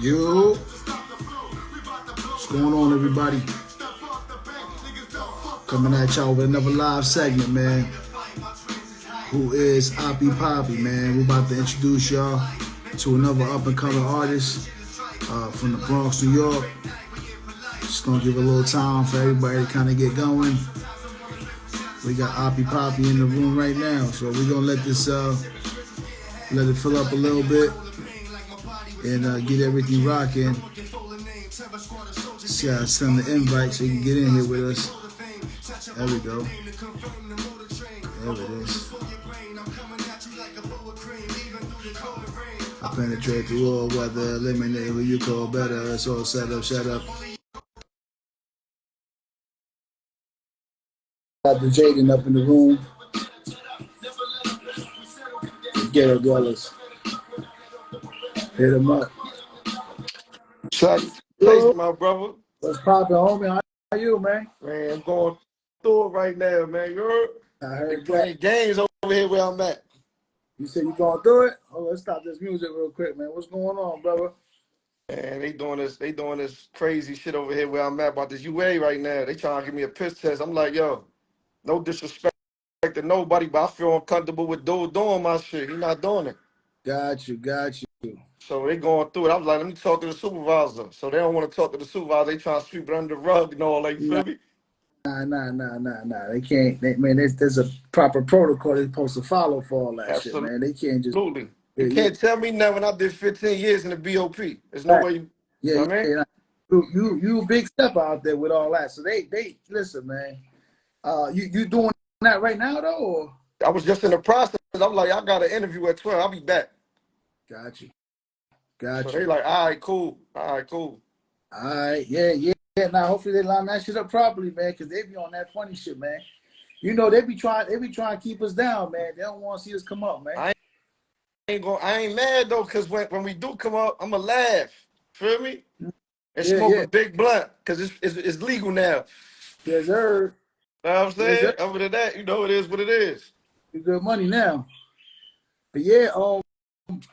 Yo, what's going on, everybody? Coming at y'all with another live segment, man. Who is Oppy Poppy, man? We're about to introduce y'all to another up-and-coming artist from the Bronx, New York. Just gonna give a little time for everybody to kind of get going. We got Oppy Poppy in the room right now, so we're gonna let this let it fill up a little bit and get everything rocking. See, I send the invite so you can get in here with us. There we go. There it is. I penetrate through all weather, eliminate who you call better. It's all set up, shut up. Got the Jaden up in the room. Get her brothers. Hit them up. Shut up, my brother. What's poppin', homie? How are you, man? Man, I'm going through it right now, man. You heard? I heard playing games over here where I'm at. You said you going through it? Oh, let's stop this music real quick, man. What's going on, brother? And they doing this crazy shit over here where I'm at about this UA right now. They trying to give me a piss test. I'm like, yo, no disrespect to nobody, but I feel uncomfortable with dude doing my shit. He not doing it. Got you. So they going through it. I was like, let me talk to the supervisor. So they don't want to talk to the supervisor. They trying to sweep it under the rug and all that. You feel me? Nah. They can't. Man, there's a proper protocol they're supposed to follow for all that Absolutely. shit, man. They can't just. Absolutely. You can't tell me now when I did 15 years in the BOP. There's no way you. Yeah, know what I mean? You a big step out there with all that. So they listen, man. You doing that right now though? Or? I was just in the process. I'm like, I got an interview at 12. I'll be back. Got you. So they like, all right, cool. All right, yeah. Now hopefully they line that shit up properly, man, because they be on that funny shit, man. You know they be trying to keep us down, man. They don't want to see us come up, man. I ain't mad though, cause when we do come up, I'ma laugh. Feel me? And smoke a big blunt, cause it's legal now. Yes, sir. Know what I'm saying? Yes, other than that, you know it is what it is. You good money now. But yeah,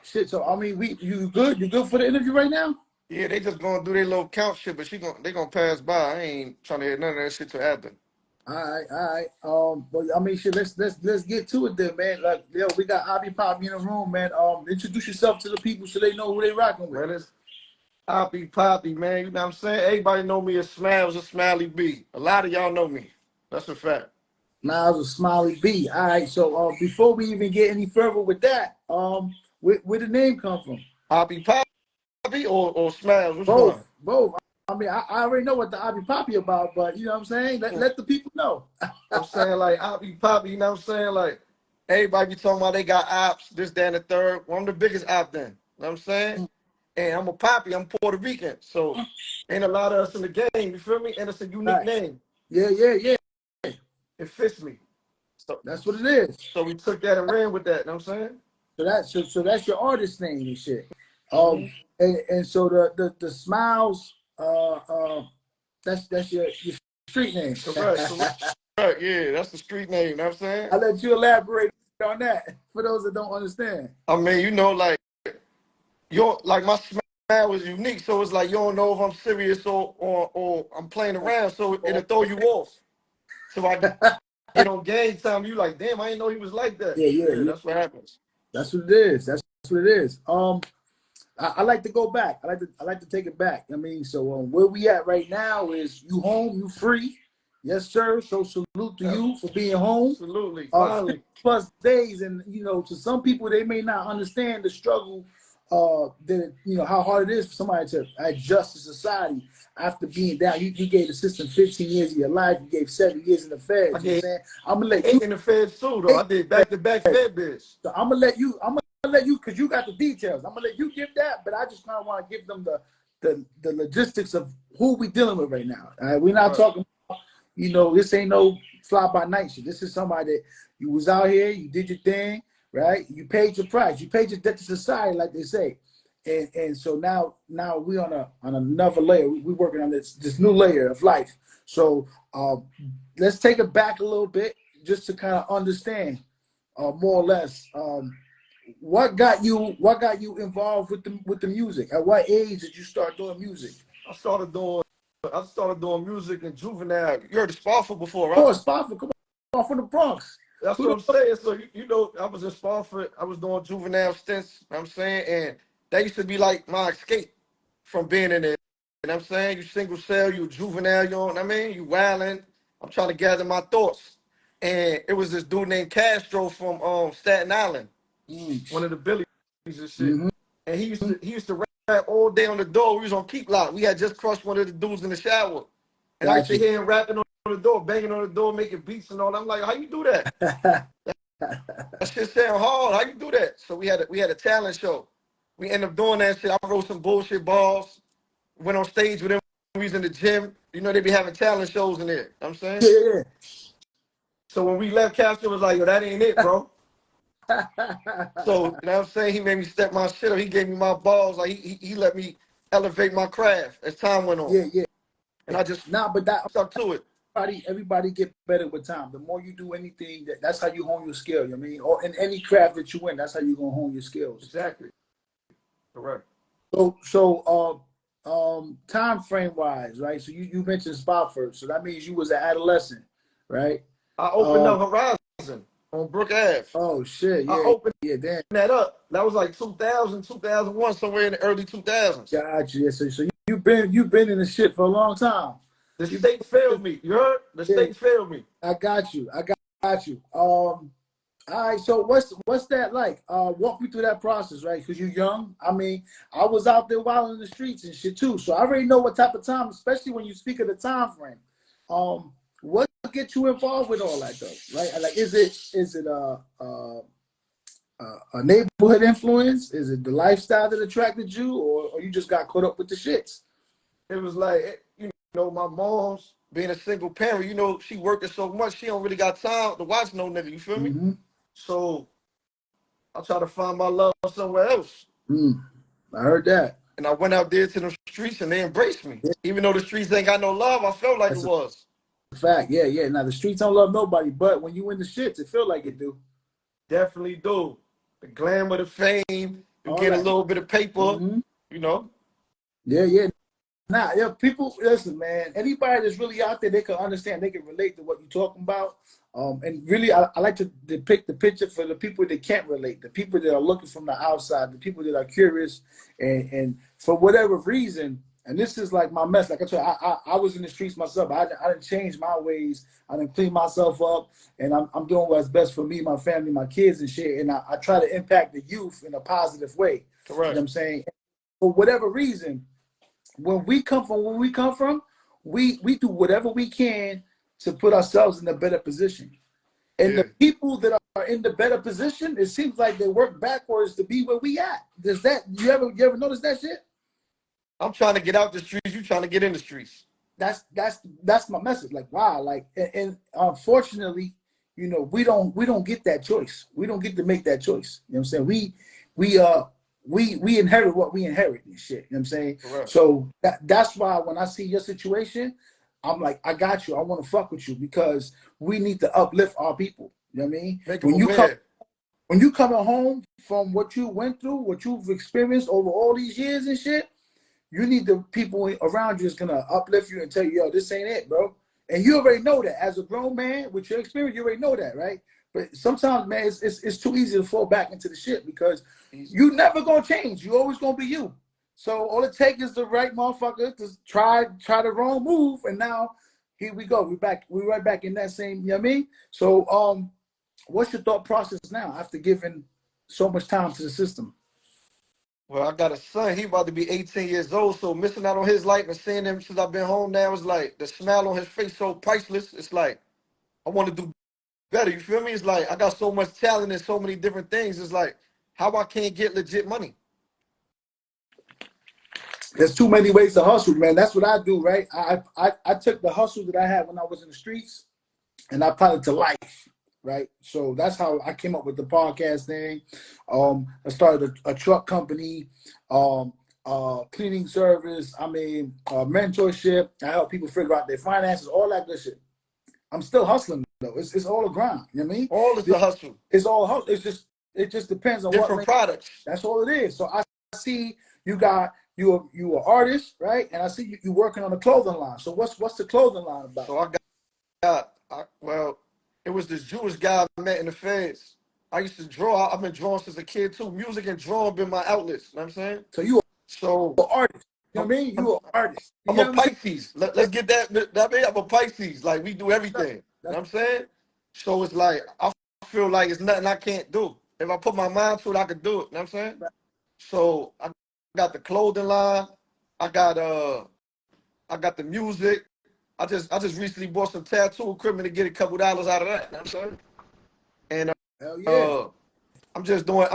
shit. So I mean, you good? You good for the interview right now? Yeah, they just gonna do their little count shit, but they gonna pass by. I ain't trying to hear none of that shit till after. All right. But I mean, shit. Let's get to it then, man. Like, yo, we got Oppy Poppy in the room, man. Introduce yourself to the people so they know who they rocking with. Man, it's Oppy Poppy, man. You know what I'm saying? Everybody know me as Smiles or Smiley B. A lot of y'all know me. That's a fact. Miles or Smiley B. All right. So before we even get any further with that, where the name come from? Oppy Poppy or Smiles? Which both. one? Both. I mean, I already know what the Oppy Poppy about, but you know what I'm saying? Let the people know. I'm saying like Oppy Poppy, you know what I'm saying? Like everybody be talking about they got ops, this, that, and the third. Well, I'm the biggest op then. You know what I'm saying? And I'm a Poppy, I'm Puerto Rican. So ain't a lot of us in the game, you feel me? And it's a unique name. Yeah. It fits me. So that's what it is. So we took that and ran with that, you know what I'm saying? So that's your artist name and shit. And so the Smiles, that's your street name. Correct. Yeah, that's the street name, you know what I'm saying? I'll let you elaborate on that for those that don't understand. I mean, you know, like my smile was unique, so it's like you don't know if I'm serious or I'm playing around, so it'll throw you off. So I get on game time, you like, damn, I didn't know he was like that. Yeah, that's what happens. That's what it is. I like to go back. I like to take it back. I mean, so where we at right now is you home, you free. Yes, sir. So salute to you for being home. Absolutely. 6+ days, and you know, to some people they may not understand the struggle. That you know how hard it is for somebody to adjust to society after being down. You gave the system 15 years of your life. You gave 7 years in the feds. You know what I'm saying? I'm gonna let you in the feds too, though. I did back-to-back fed biz. So I'm gonna let you because you got the details. I'm gonna let you give that, but I just kind of want to give them the logistics of who we dealing with right now. We're not talking about, you know, this ain't no fly by night shit. This is somebody that you was out here, you did your thing, right? You paid your price, you paid your debt to society, like they say. And so now we on another layer. We working on this new layer of life. So let's take it back a little bit just to kind of understand more or less what got you involved with the music? At what age did you start doing music? I started doing music in juvenile. You heard of Spofford before, Of right? course, Spofford, come on, from the Bronx. That's Who what the I'm saying. So you know, I was in Spofford. I was doing juvenile stints. You know what I'm saying, and that used to be like my escape from being in there. You know what I'm saying? You single cell, you juvenile, you know what I mean? You wilding. I'm trying to gather my thoughts. And it was this dude named Castro from Staten Island, one of the Billies and shit. mm-hmm. And he used to rap all day on the door. We was on Keep Lock. We had just crushed one of the dudes in the shower. And I used Got to you. hear him rapping on the door, banging on the door, making beats and all. I'm like, how you do that? That shit sound hard. How you do that? So we had a talent show. We ended up doing that shit. I wrote some bullshit balls. Went on stage with them. We was in the gym. You know, they be having talent shows in there. You know what I'm saying? Yeah. So when we left, Castro was like, yo, that ain't it, bro. So, you know what I'm saying? He made me step my shit up. He gave me my balls. Like, he let me elevate my craft as time went on. Yeah, yeah. And I just Nah, but that stuck to it. everybody get better with time. The more you do anything, that's how you hone your skill. You know what I mean? Or in any craft that you in, that's how you're gonna hone your skills. Exactly. Correct. Time frame wise, right? So you mentioned Spofford, so that means you was an adolescent, right? I opened up Horizon on Brook Ave. Oh shit, I yeah, opened yeah, damn. that up. That was like 2000, 2001, somewhere in the early 2000s. Got you. Yeah, so you've been in the shit for a long time. The state failed me. You heard? The Yeah, state failed me. I got you. Got you. All right, so what's that like? Walk me through that process, right? Because you're young. I mean, I was out there wild in the streets and shit too, so I already know what type of time, especially when you speak of the time frame. What gets you involved with all that though, right? Like, is it a neighborhood influence? Is it the lifestyle that attracted you, or you just got caught up with the shits? It was like, you know, my mom's being a single parent, you know, she working so much, she don't really got time to watch no nigga, you feel me? Mm-hmm. So I try to find my love somewhere else. I heard that. And I went out there to the streets and they embraced me. Yeah, Even though the streets ain't got no love, I felt like it that's was. a fact. Yeah, yeah. Now the streets don't love nobody, but when you in the shits, it feel like it do. Definitely do. The glamour, the fame, you All get a that. little bit of paper, Mm-hmm. you know. Yeah, yeah. Nah, yeah, people, listen, man. Anybody that's really out there, they can understand, they can relate to what you're talking about. And really, I like to depict the picture for the people that can't relate, the people that are looking from the outside, the people that are curious, and for whatever reason. And this is like my mess. Like I told you, I was in the streets myself. I didn't change my ways. I didn't clean myself up, and I'm doing what's best for me, my family, my kids, and shit. And I try to impact the youth in a positive way. You know what Correct. I'm saying? For whatever reason, when we come from where we come from, we do whatever we can to put ourselves in a better position. And Yeah. the people that are in the better position, it seems like they work backwards to be where we at. Does that you ever notice that shit? I'm trying to get out the streets, you trying to get in the streets. That's my message. Like wow, like and unfortunately, you know, we don't get that choice. We don't get to make that choice. You know what I'm saying? We inherit what we inherit and shit. You know what I'm saying? Correct. So that's why when I see your situation, I'm like, I got you. I want to fuck with you because we need to uplift our people. You know what I mean? Make them aware. When you coming home from what you went through, what you've experienced over all these years and shit, you need the people around you is gonna uplift you and tell you, yo, this ain't it, bro. And you already know that as a grown man with your experience, you already know that, right? But sometimes, man, it's too easy to fall back into the shit because you never gonna change. You always gonna be you. So all it takes is the right motherfucker to try the wrong move, and now here we go. We're right back in that same, you know what I mean? So what's your thought process now after giving so much time to the system? Well, I got a son. He about to be 18 years old. So missing out on his life and seeing him since I've been home now is like the smile on his face so priceless. It's like I want to do better. You feel me? It's like I got so much talent and so many different things. It's like how I can't get legit money. There's too many ways to hustle, man. That's what I do, right? I took the hustle that I had when I was in the streets and I applied it to life, right? So that's how I came up with the podcast thing. I started a truck company, cleaning service. I mean, mentorship. I help people figure out their finances, all that good shit. I'm still hustling though. It's all a grind. You know what I mean? All is the hustle. It's all hustle. It's just It just depends on what different lane. products. That's all it is. So I see you got you an artist, right? And I see you working on a clothing line. So what's the clothing line about? So well, it was this Jewish guy I met in the feds. I used to draw. I've been drawing since a kid too. Music and drawing been my outlets. You know what I'm saying? So you So an artist. You know I'm, what I mean? I'm, You an artist. You I'm know a what I'm saying? Pisces. Let's get that mean, I'm a Pisces. Like we do everything. You know That's what I'm saying? So it's like I feel like it's nothing I can't do. If I put my mind to it, I can do it. You know what I'm saying? right. So I got the clothing line. I got I got the music. I just recently bought some tattoo equipment to get a couple dollars out of that. You know what I'm saying? And Hell yeah. uh, I'm just doing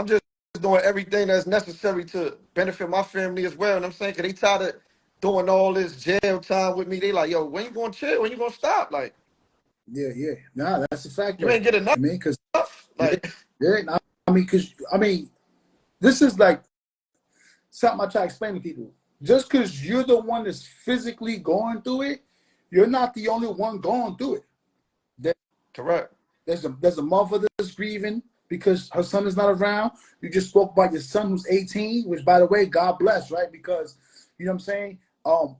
everything that's necessary to benefit my family as well. You know what I'm saying? Cause they tired of doing all this jail time with me. They like, yo, when you gonna chill? When you gonna stop? Like, Yeah, yeah. Nah, that's a fact you though. ain't get enough. I mean, cause yeah, Like, yeah. Nah, I mean, this is like something I try to explain to people. Just because you're the one that's physically going through it, you're not the only one going through it. correct. There's a mother that's grieving because her son is not around. You just spoke about your son who's 18, which by the way, God bless, right? Because you know what I'm saying.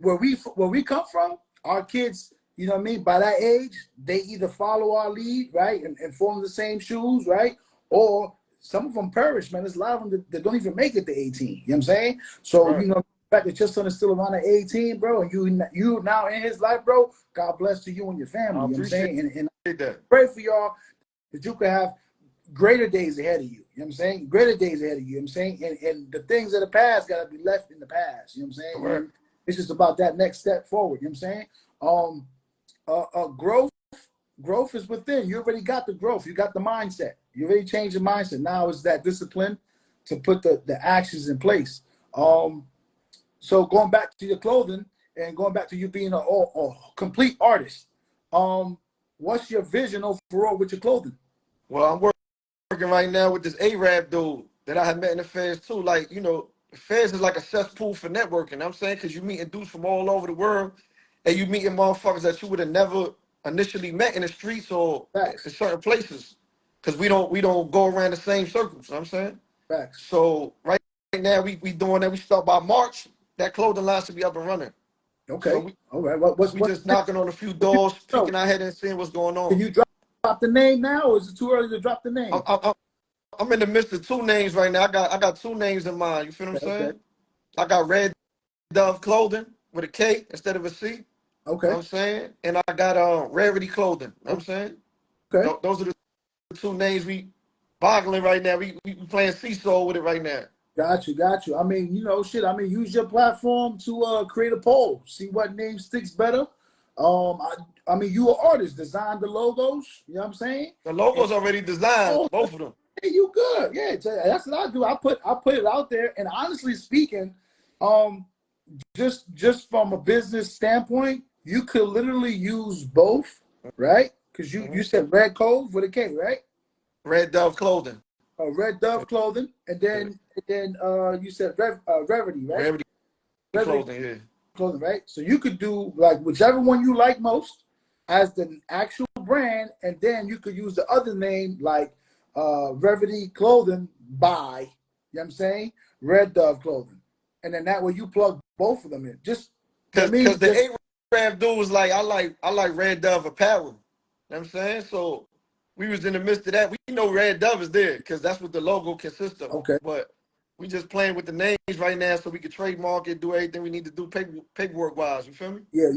Where we come from, our kids, you know what I mean. By that age, they either follow our lead, right, and form the same shoes, right, or some of them perish, man. There's a lot of them that don't even make it to 18. You know what I'm saying? So Right. you know, the fact that your son is still around at 18, bro, and you now in his life, bro. God bless to you and your family. I You know what I'm appreciate saying? And that. pray for y'all that you could have greater days ahead of you. You know what I'm saying? Greater days ahead of you. You know what I'm saying? And the things of the past got to be left in the past. You know what I'm saying? Correct. And it's just about that next step forward. You know what I'm saying? Growth is within. You already got the growth. You got the mindset. You already changed the mindset. Now it's that discipline to put the actions in place. So going back to your clothing and going back to you being a complete artist, what's your vision overall with your clothing? Well, I'm working right now with this Arab dude that I had met in the feds too. Like, you know, the feds is like a cesspool for networking. You know what I'm saying? Because you meeting dudes from all over the world and you meeting motherfuckers that you would have never initially met in the streets or in Facts. certain places. Because we don't go around the same circles. You know what I'm saying? Facts. So right now we doing that. We start by March. That clothing line should be up and running. So Okay. we, All right. What's we just knocking on a few doors, so peeking our head and seeing what's going can on. you drop the name now, or is it too early to drop the I'm, name? I'm, I'm in the midst of two names right now. I got two names in mind. You feel what I'm Okay. Okay. saying? I got Red Dove Clothing with a K instead of a C. You know what Okay. I'm saying? And I got Rarity Clothing. You know what I'm saying? Okay. Those are the two names we boggling right now. We playing seesaw with it right now. Got you. Got you. I mean, you know, shit. I mean, use your platform to create a poll. See what name sticks better. I mean, you an artist. Design the logos. You know what I'm saying? The And, logo's already designed, oh, both of them. hey, you good? Yeah, that's what I do. I put it out there. And honestly speaking, um, just from a business standpoint, you could literally use both, right? Because you Mhm. said Red Cove with a K, right? Red Dove Clothing. Red Dove clothing, and Yeah. then you said Revity, right? Rarity Revity Clothing, yeah. clothing, right? So you could do like whichever one you like most as the actual brand, and then you could use the other name like Revity Clothing by, you know what I'm saying? Red Dove Clothing, and then that way you plug both of them in. Just you know what I Cause mean? the Just Arab dude was like, I like Red Dove apparel. You know what I'm saying? So we was in the midst of that. We know Red Dove is there because that's what the logo consists of. okay. But we just playing with the names right now so we can trademark it, do everything we need to do paperwork wise. You feel me? Yeah.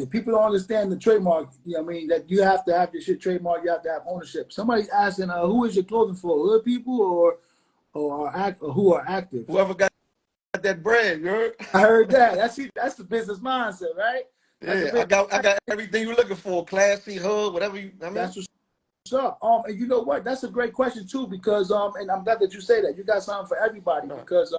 People don't understand the trademark. You know what I mean? That you have to have your shit trademark. You have to have ownership. Somebody's asking, who is your clothing for? Hood people or who are active? Whoever got that bread, you heard? I heard that. That's the business mindset, right? That's a Yeah, I bit. got everything you're looking for. Classy, hood, whatever you I mean. That's what's up. And you know what? That's a great question too, because and I'm glad that you say that. You got something for everybody Right. because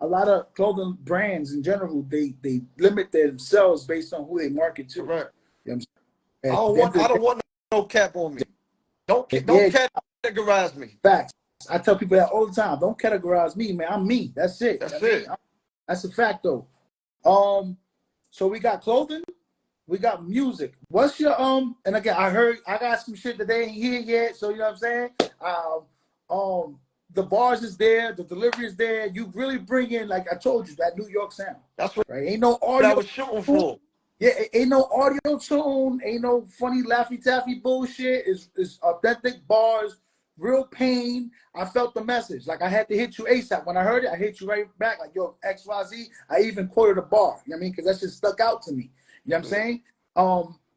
a lot of clothing brands in general they limit themselves based on who they market to. You know Correct. what I'm I saying? At don't the end want of I the don't want no cap on me. day, Don't yeah, categorize me. facts. I tell people that all the time. Don't categorize me, man. I'm me. That's it. That's I mean, it. that's a fact, though. So we got clothing, we got music. What's your And again, I heard I got some shit that they ain't here yet. So you know what I'm saying. the bars is there, the delivery is there. You really bring in, like I told you, that New York sound. That's what Right? Ain't no I audio. was shooting for. Yeah, ain't no audio tune, ain't no funny laffy taffy bullshit. It's authentic bars, real pain. I felt the message. Like I had to hit you ASAP. When I heard it, I hit you right back. Like, yo, XYZ. I even quoted a bar. You know what I mean? Because that shit stuck out to me. You know what I'm saying?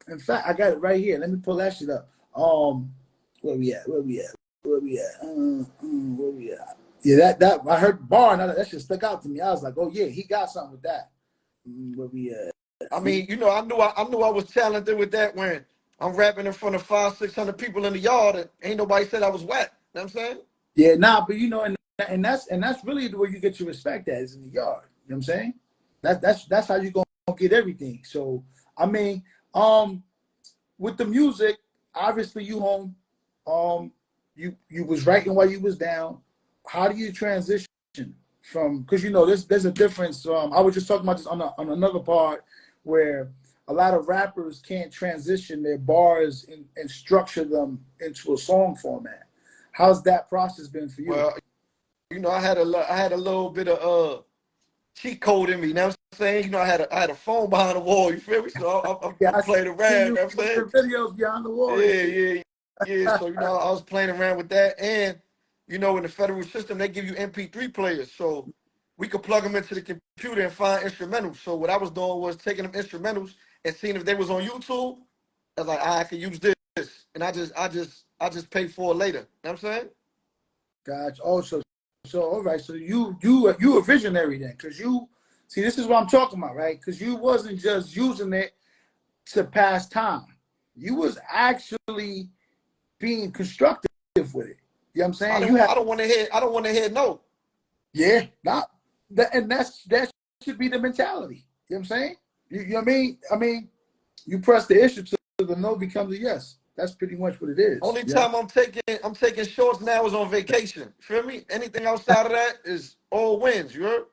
In fact, I got it right here. Let me pull that shit up. Where we at? Where we at? Where we at? Where we at? Yeah, that I heard bar, and that shit stuck out to me. I was like, oh yeah, he got something with that. Where we at? I mean, you know, I knew I was talented with that when I'm rapping in front of 500-600 people in the yard and ain't nobody said I was whack. You know what I'm saying? Yeah, nah, but you know, and that's really the way you get your respect at is in the yard. You know what I'm saying? That's how you gonna get everything. So I mean, with the music, obviously you home. You was writing while you was down. How do you transition from, because you know there's a difference. I was just talking about this on another part where a lot of rappers can't transition their bars and structure them into a song format. How's that process been for you? Well, you know, I had a little bit of cheat code in me. You know what I'm saying? You know, I had a phone behind the wall. You feel me? So Yeah, I'm I playing see around. You you know what I'm with saying? your videos behind the wall and Yeah, shit. yeah. So, you know, I was playing around with that. And, you know, in the federal system, they give you MP3 players. So we could plug them into the computer and find instrumentals. So what I was doing was taking them instrumentals and seeing if they was on YouTube. I was like, I can use this. And I just pay for it later. You know what I'm saying? Gotcha. Oh, so all right. So you a visionary then, because you see this is what I'm talking about, right? Because you wasn't just using it to pass time. You was actually being constructive with it. You know what I'm saying? You had, I don't want to hear no. yeah, not that, and that should be the mentality. You know what I'm saying? You know what I mean? I mean, you press the issue to the no becomes a yes. That's pretty much what it is. Only Yeah. time I'm taking shorts now is on vacation. Feel me? Anything outside of that is all wins. You heard?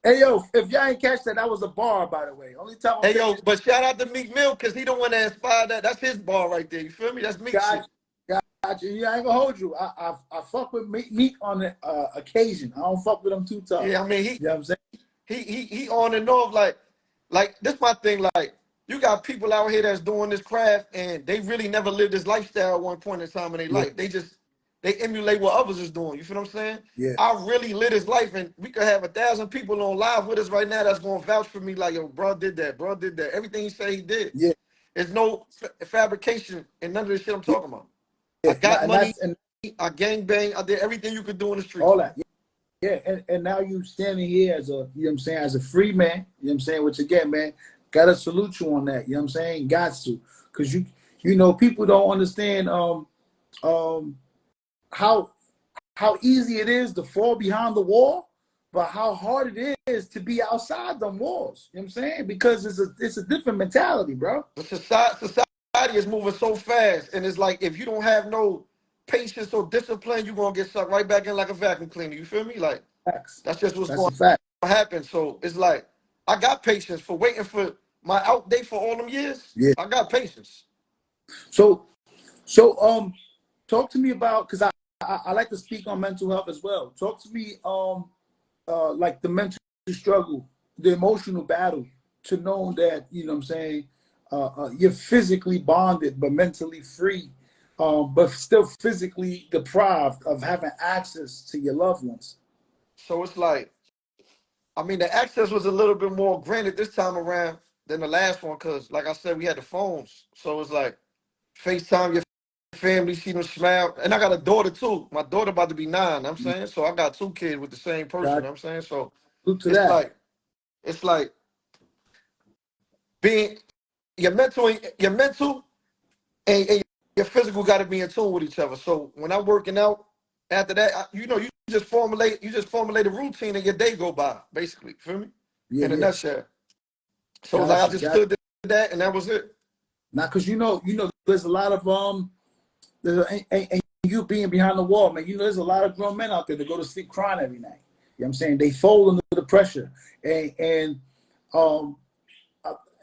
Hey yo, if y'all ain't catch that, that was a bar, by the way. Only time I'm Hey yo, taking but shout out to Meek Mill because he the one that inspired that. That's his bar right there. You feel me? That's Meek shit. guys, gotcha. Yeah, I ain't gonna hold you. I fuck with Meek on the occasion. I don't fuck with him too tough. Yeah, I mean You know what I'm saying? he on and off like this my thing. Like you got people out here that's doing this craft and they really never lived this lifestyle at one point in time in their Yeah, life. They emulate what others is doing. You feel what I'm saying? yeah, I really live this life and we could have 1,000 people on live with us right now that's gonna vouch for me like yo, bro did that, bro did that. Everything he said he did. yeah, There's no fabrication and none of this shit I'm yeah. talking about. I Yeah. got And money, that's and I gang bang, I did everything you could do in the streets, all man. that. Yeah, and now you standing here as a, you know what I'm saying, as a free man, you know what I'm saying, which again, man, gotta salute you on that, you know what I'm saying? Got to. Cause you know, people don't understand um how easy it is to fall behind the wall, but how hard it is to be outside them walls. You know what I'm saying? Because it's a different mentality, bro. The society is moving so fast, and it's like if you don't have no patience or discipline, you're gonna get sucked right back in like a vacuum cleaner. You feel me? Like Facts. that's just what's That's going a fact. to happen. So it's like I got patience for waiting for my out date for all them years. Yeah. I got patience. So talk to me about, because I like to speak on mental health as well. Talk to me like the mental struggle, the emotional battle, to know that, you know what I'm saying, you're physically bonded but mentally free, but still physically deprived of having access to your loved ones. So it's like I mean the access was a little bit more granted this time around than the last one, cause like I said, we had the phones. So it's like FaceTime your family, see them smile. And I got a daughter too. My daughter about to be 9, you know what I'm saying? So I got 2 kids with the same person, you God, know what I'm saying? So look to it's that. like it's like being your mental and your physical got to be in tune with each other. So when I'm working out, after that, you know, you just formulate a routine and your day go by, basically. Feel me? Yeah, In a yeah. nutshell. So it's like I Gotcha, just gotcha. stood that and that was it. Now, because there's a lot of and you being behind the wall, man. You know, there's a lot of grown men out there that go to sleep crying every night. You know what I'm saying? They fold under the pressure, um,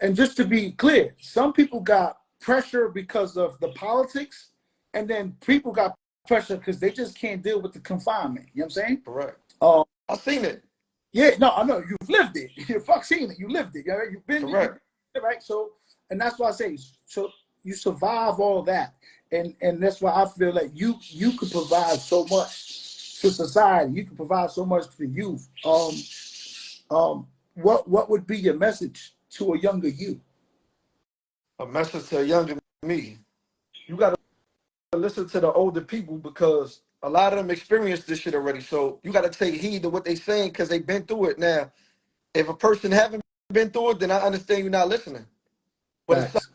and just to be clear, some people got pressure because of the politics, and then people got pressure because they just can't deal with the confinement. You know what I'm saying? Correct. Um, I seen it. yeah, no, I know you've lived it. You fuck seen it. You lived it. Right? You've been Correct. right. So, and that's why I say, so you survive all that, and that's why I feel like you could provide so much to society. You can provide so much to the youth. What would be your message to a younger you? A message to a younger me. You got to listen to the older people because a lot of them experienced this shit already. So you got to take heed to what they saying because they've been through it. Now, if a person haven't been through it, then I understand you're not listening. But if Facts.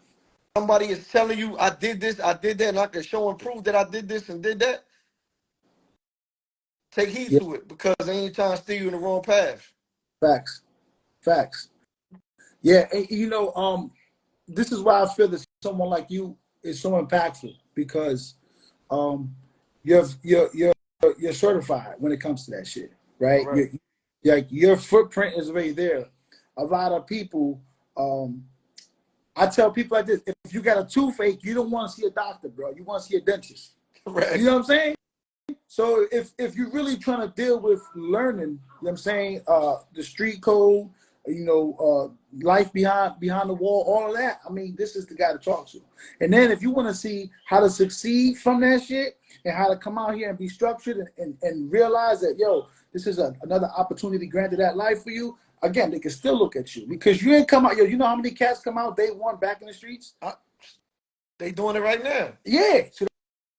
somebody is telling you, I did this, I did that, and I can show and prove that I did this and did that, take heed Yeah. to it because they ain't trying to steer you in the wrong path. Facts. Facts. Yeah. And, this is why I feel that someone like you is so impactful because um, you're certified when it comes to that shit, right? Correct. Your footprint is already there. A lot of people, I tell people like this: if you got a toothache, you don't want to see a doctor, bro. You want to see a dentist. Correct. You know what I'm saying? So if you're really trying to deal with learning, you know what I'm saying, the street code, life behind the wall, all of that, I mean, this is the guy to talk to. And then if you want to see how to succeed from that shit and how to come out here and be structured and realize that, yo, this is another opportunity granted that life for you, again, they can still look at you because you ain't come out, yo, you know how many cats come out day one back in the streets? They doing it right now. Yeah. So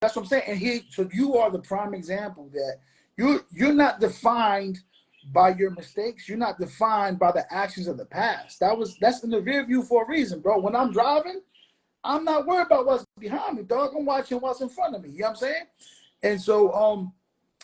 that's what I'm saying. And so you are the prime example that you're not defined by your mistakes. You're not defined by the actions of the past. That's in the rear view for a reason, bro. When I'm driving, I'm not worried about what's behind me, dog. I'm watching what's in front of me. You know what I'm saying? And so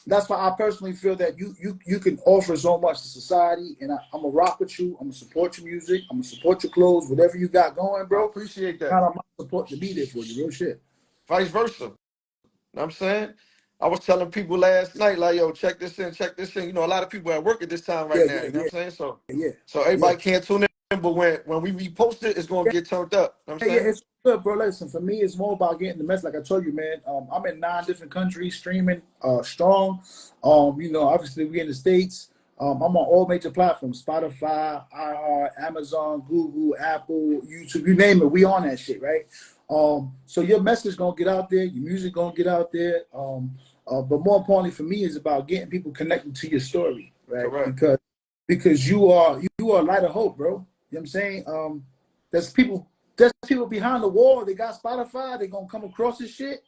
that's why I personally feel that you can offer so much to society, and I'm gonna rock with you. I'm gonna support your music. I'm gonna support your clothes, whatever you got going, bro. I appreciate that. Count on my support to be there for you, real shit. Vice versa. Know what I'm saying? I was telling people last night, like, yo, check this in, check this in. You know, a lot of people at work at this time right Yeah, now. yeah, You know yeah, what I'm saying? So yeah, yeah. everybody can't tune in, but when we repost it, it's gonna get turned up. You know what I'm Yeah, saying? it's good, bro. Listen, for me, it's more about getting the message. Like I told you, man, I'm in 9 different countries streaming strong. Obviously we in the States. I'm on all major platforms: Spotify, iHeart, Amazon, Google, Apple, YouTube, you name it. We on that shit, right? So your message gonna get out there, your music gonna get out there. But more importantly for me is about getting people connected to your story, right? Correct. Because you are a light of hope, bro. You know what I'm saying? There's people behind the wall. They got Spotify. They gonna come across this shit,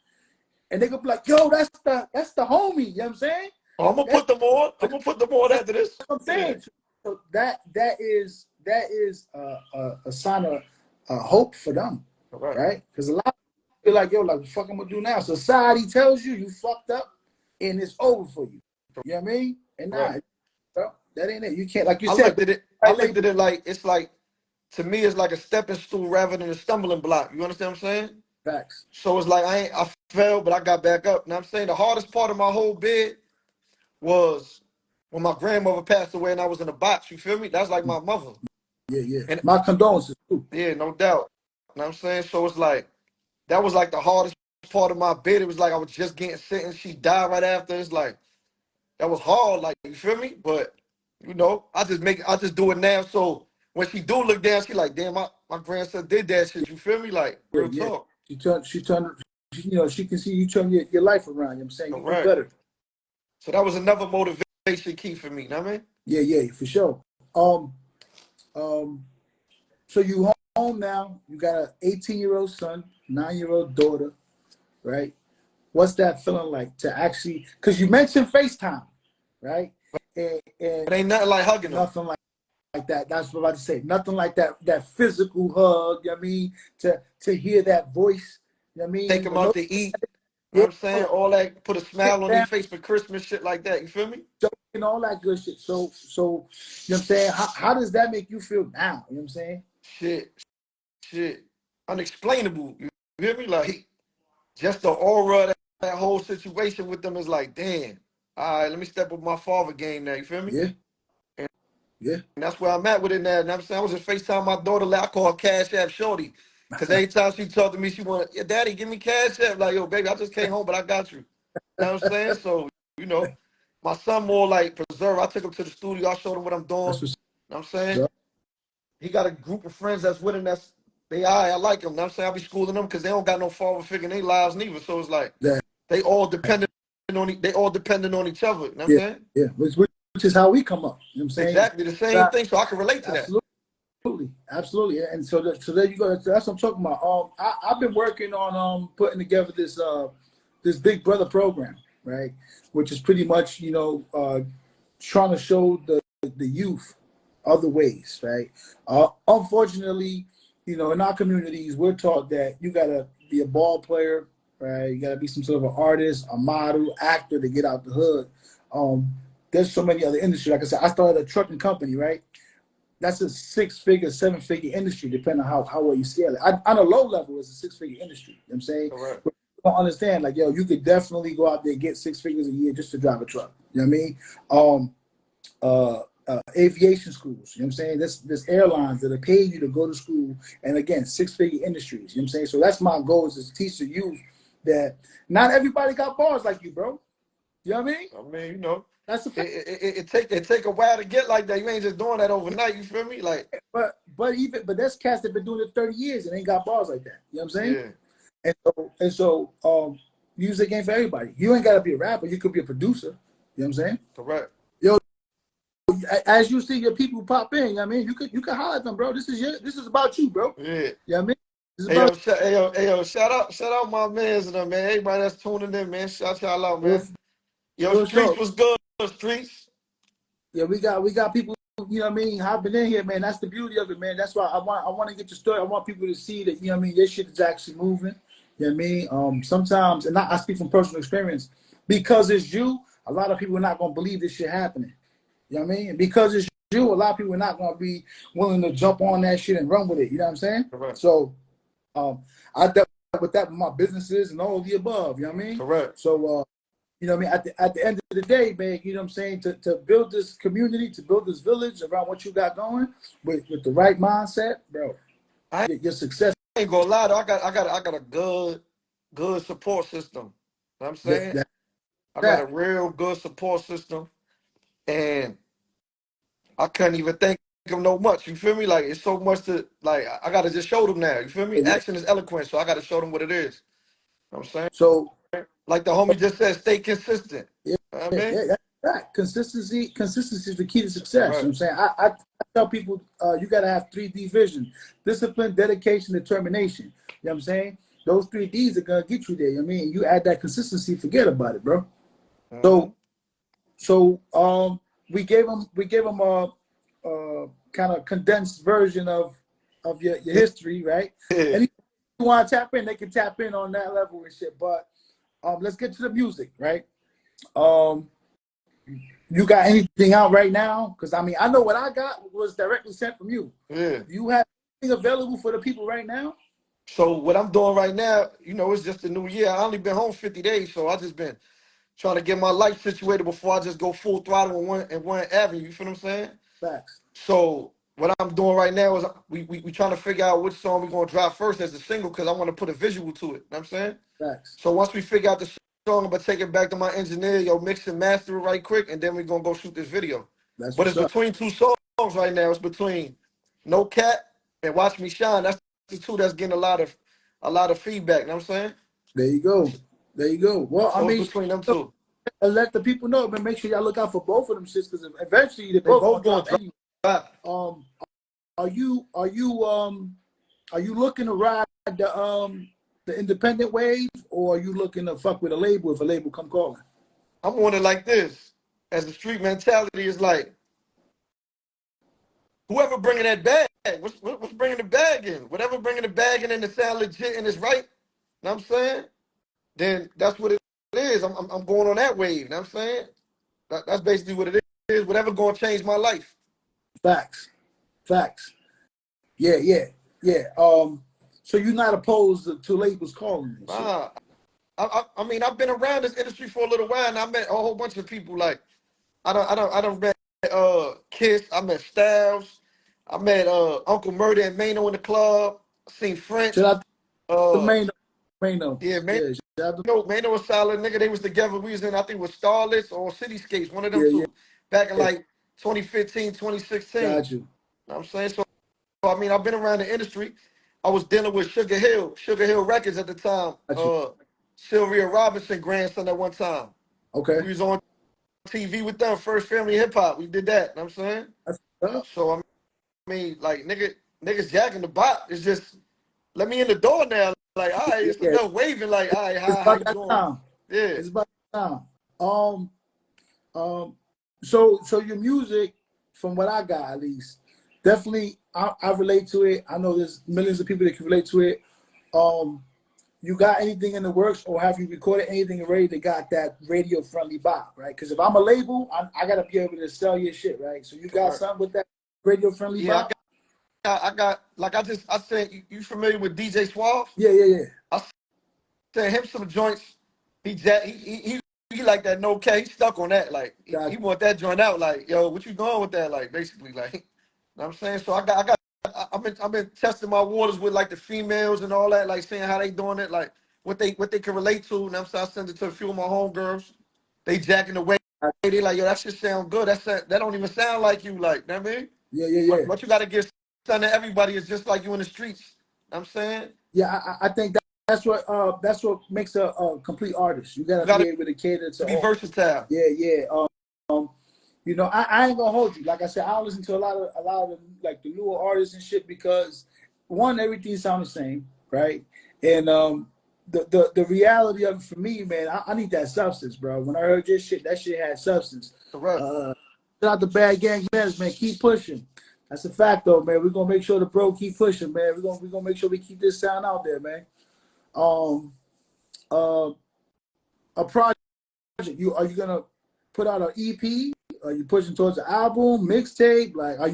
and they gonna be like, "Yo, that's the homie." You know what I'm saying? Oh, I'm gonna That's put them on. I'm gonna put them on after this. what I'm Yeah. saying. So that is a sign of hope for them, Correct. right? Because a lot of people feel like, "Yo, like what the fuck I'm gonna do now?" Society tells you fucked up, and it's over for you. You know what I mean? And nah, Correct. bro, that ain't it. You can't, like you I said. looked at it. I looked at it like it's like to me, it's like a stepping stool rather than a stumbling block. You understand what I'm saying? Facts. So it's like I fell, but I got back up. And I'm saying the hardest part of my whole bid was when my grandmother passed away and I was in a box. You feel me? That's like my mother. Yeah, yeah. And My condolences too. yeah, no doubt. You know what I'm saying? So it's like that was like the hardest part of my bid. It was like I was just getting sentenced. She died right after. It's like that was hard, like you feel me? But I just do it now. So when she do look down, she like, damn, my grandson did that shit. You feel me? Like Yeah, real yeah. talk. She can see you turn your life around. You know what I'm saying? You do Correct. better. So that was another motivation key for me. You know what I mean? Yeah, yeah, for sure. Um, um, so you home now, you got an 18-year-old son, 9-year-old daughter, right? What's that feeling like to actually, because you mentioned FaceTime, right? And It ain't nothing like hugging them. nothing like that. That's what I'm about to say. Nothing like that physical hug, you know what I mean? To hear that voice, you know what I Take mean? them When out those, to eat. You know yeah, what I'm saying? All that, put a sit smile on their down, face for Christmas, shit like that. You feel me? and all that good shit. So you know what I'm saying? How does that make you feel now? You know what I'm saying? Shit. Unexplainable. You hear me? Like just the aura of that whole situation with them is like, damn. All right, let me step up my father game now. You feel me? Yeah, And yeah. that's where I'm at with it now. You know what I'm saying? I was just FaceTime my daughter. I call her Cash App Shorty. Because every time she talked to me, she wanted, yeah, daddy, give me Cash App. Like, yo, baby, I just came home, but I got you. know what I'm saying? So, you know, my son more like preserve. I took him to the studio. I showed him what I'm doing. That's what's You know what I'm saying? up. He got a group of friends that's with him. That's they I like them. You know what I'm saying? I be schooling them because they don't got no father figure in their lives neither. So it's like That, they all dependent they all dependent on each other. You know what I'm yeah, saying? yeah. Which is how we come up. You know what I'm saying? Exactly the same thing. So I can relate to that. Absolutely, absolutely. And so, so there you go. That's what I'm talking about. I've been working on putting together this Big Brother program, right? Which is pretty much trying to show the youth other ways, right? Unfortunately, in our communities, we're taught that you gotta be a ball player, right? You gotta be some sort of an artist, a model, actor to get out the hood. Um, there's so many other industries. Like I said, I started a trucking company, right? That's a 6-figure, 7-figure industry, depending on how well you scale it. On a low level, it's a 6-figure industry. You know what I'm saying? Correct. But you don't understand, like, yo, you could definitely go out there and get 6 figures a year just to drive a truck. You know what I mean? Aviation schools, you know what I'm saying? There's airlines that are paying you to go to school, and again, 6-figure industries, you know what I'm saying? So that's my goal, is to teach the youth that not everybody got bars like you, bro. You know what I mean? I mean, you know, That's a fact. it take a while to get like that. You ain't just doing that overnight. You feel me? Like, But there's cats that been doing it 30 years and ain't got bars like that. You know what I'm saying? yeah, And so music ain't for everybody. You ain't gotta be a rapper, you could be a producer. You know what I'm saying? correct. Yo, as you see your people pop in, you know what I mean, you can holler at them, bro. This is about you, bro. Yeah. You know what I mean? This is Hey yo, about shout out my mans and them, man. Everybody that's tuning in, man. Shout y'all out, you. man. Yo, Real streets talk. was good, streets. Yeah, we got people, you know what I mean, hopping in here, man. That's the beauty of it, man. That's why I want to get the story. I want people to see that, you know what I mean, this shit is actually moving. You know what I mean? Sometimes, and I speak from personal experience, because it's you, a lot of people are not gonna believe this shit happening. You know what I mean? Because it's you, a lot of people are not gonna be willing to jump on that shit and run with it. You know what I'm saying? Correct. So I dealt with that with my businesses and all of the above, you know what I mean? Correct. So you know what I mean? At the end of the day, man, you know what I'm saying? To build this community, to build this village around what you got going with the right mindset, bro, I your success. ain't gonna lie though. I got a good support system. You know what I'm That, saying? that, I got a that. real good support system, and I couldn't even think of no much. You feel me? Like it's so much to like. I gotta just show them now. You feel me? Yeah. Action is eloquent, so I gotta show them what it is. You know what I'm saying? So, Like the homie just said, stay consistent. yeah, You know what I yeah, mean? that's right. Consistency is the key to success. You know Correct. what I'm saying? I tell people you got to have 3D vision: discipline, dedication, determination. You know what I'm saying? Those 3Ds are going to get you there. You know what I mean? You add that consistency, forget about it, bro. Mm-hmm. So we gave them a kind of condensed version of your history, right? Yeah. And if you want to tap in, they can tap in on that level and shit. But let's get to the music, right? Um, you got anything out right now? Because I mean, I know what I got was directly sent from you. Yeah. You have anything available for the people right now? So what I'm doing right now, you know, it's just a new year. I only been home 50 days, so I just been trying to get my life situated before I just go full throttle in one avenue. You feel what I'm saying? Facts. So what I'm doing right now is we trying to figure out which song we're gonna drop first as a single because I want to put a visual to it. You know what I'm saying? Facts. So once we figure out the song, I'm gonna take it back to my engineer, yo, mix and master it right quick, and then we're gonna go shoot this video. That's But what's it's up. between two songs right now. It's between No Cat and Watch Me Shine. That's the two that's getting a lot of feedback. You know what I'm saying? There you go. There you go. Well, I So it's mean, between them two. let the people know, but make sure y'all look out for both of them shits because eventually they're They both both gonna gonna drop anyway. drop. Um, are you looking to ride the independent wave, or are you looking to fuck with a label if a label come calling? I'm on it like this. As the street mentality is like, whoever bringing that bag, what's bringing the bag in? Whatever bringing the bag in and it sound legit and it's right, you know what I'm saying? Then that's what it is. I'm going on that wave, you know what I'm saying? That's basically what it is. Whatever going to change my life. Facts, facts. Yeah, yeah, yeah. So you're not opposed to labels calling and shit. Nah, I mean, I've been around this industry for a little while, and I met a whole bunch of people. Like, I don't met Kiss. I met Styles. I met Uncle Murder and Mano in the club. I seen Shout French. out to Uh, Maine. Mano. Yeah, Yeah, shout out to, Mano was solid nigga. They was together. We was in, I think, with Starlets or Cityscapes, one of them yeah, two, back in yeah. like 2015, 2016. You know Got you. what I'm saying? So, I mean, I've been around the industry. I was dealing with Sugar Hill Records at the time. Got you. Sylvia Robinson grandson at one time. Okay. We was on TV with them, First Family Hip Hop. We did that. You know what I'm saying? That's what's up. So I mean, like niggas jacking the bot. It's just let me in the door now. Like, all right, Yeah, it's yeah. enough waving. Like, all right, It's how about you that doing? time. Yeah, It's about that time. Um, so your music, from what I got at least, definitely I relate to it. I know there's millions of people that can relate to it. You got anything in the works, or have you recorded anything already that got that radio friendly bop, right? Because if I'm a label, I gotta be able to sell your shit, right? So you got correct. something with that radio friendly Yeah, bop? I got like I said, you familiar with DJ Suave? Yeah, yeah, yeah. I sent him some joints. He like that no K. He stuck on that. Like he Got want that joint out. Like, yo, what you doing with that? Like basically, like you know what I'm saying? So I've been testing my waters with like the females and all that, like seeing how they doing it, like what they can relate to. And I'm saying I sent it to a few of my homegirls. They jacking the way you. they like, yo, that shit sound good. That don't even sound like you, like, you know what I mean? Yeah, yeah, yeah. But you gotta give something to everybody. It's just like you in the streets. You know what I'm saying? Yeah, I think that's what makes a complete artist. You You gotta be gotta able to cater to be all. versatile. Yeah, yeah. You know, I ain't gonna hold you. Like I said, I don't listen to a lot of the, like the newer artists and shit because one, everything sounds the same, right? And the reality of it for me, man, I need that substance, bro. When I heard your shit, that shit had substance. Correct. Shout out to Bad Gang Manners, man. Keep pushing. That's a fact, though, man. We're gonna make sure the bro keep pushing, man. We're gonna make sure we keep this sound out there, man. Um, uh, a project. Are you gonna put out an EP? Are you pushing towards an album, mixtape? Like, are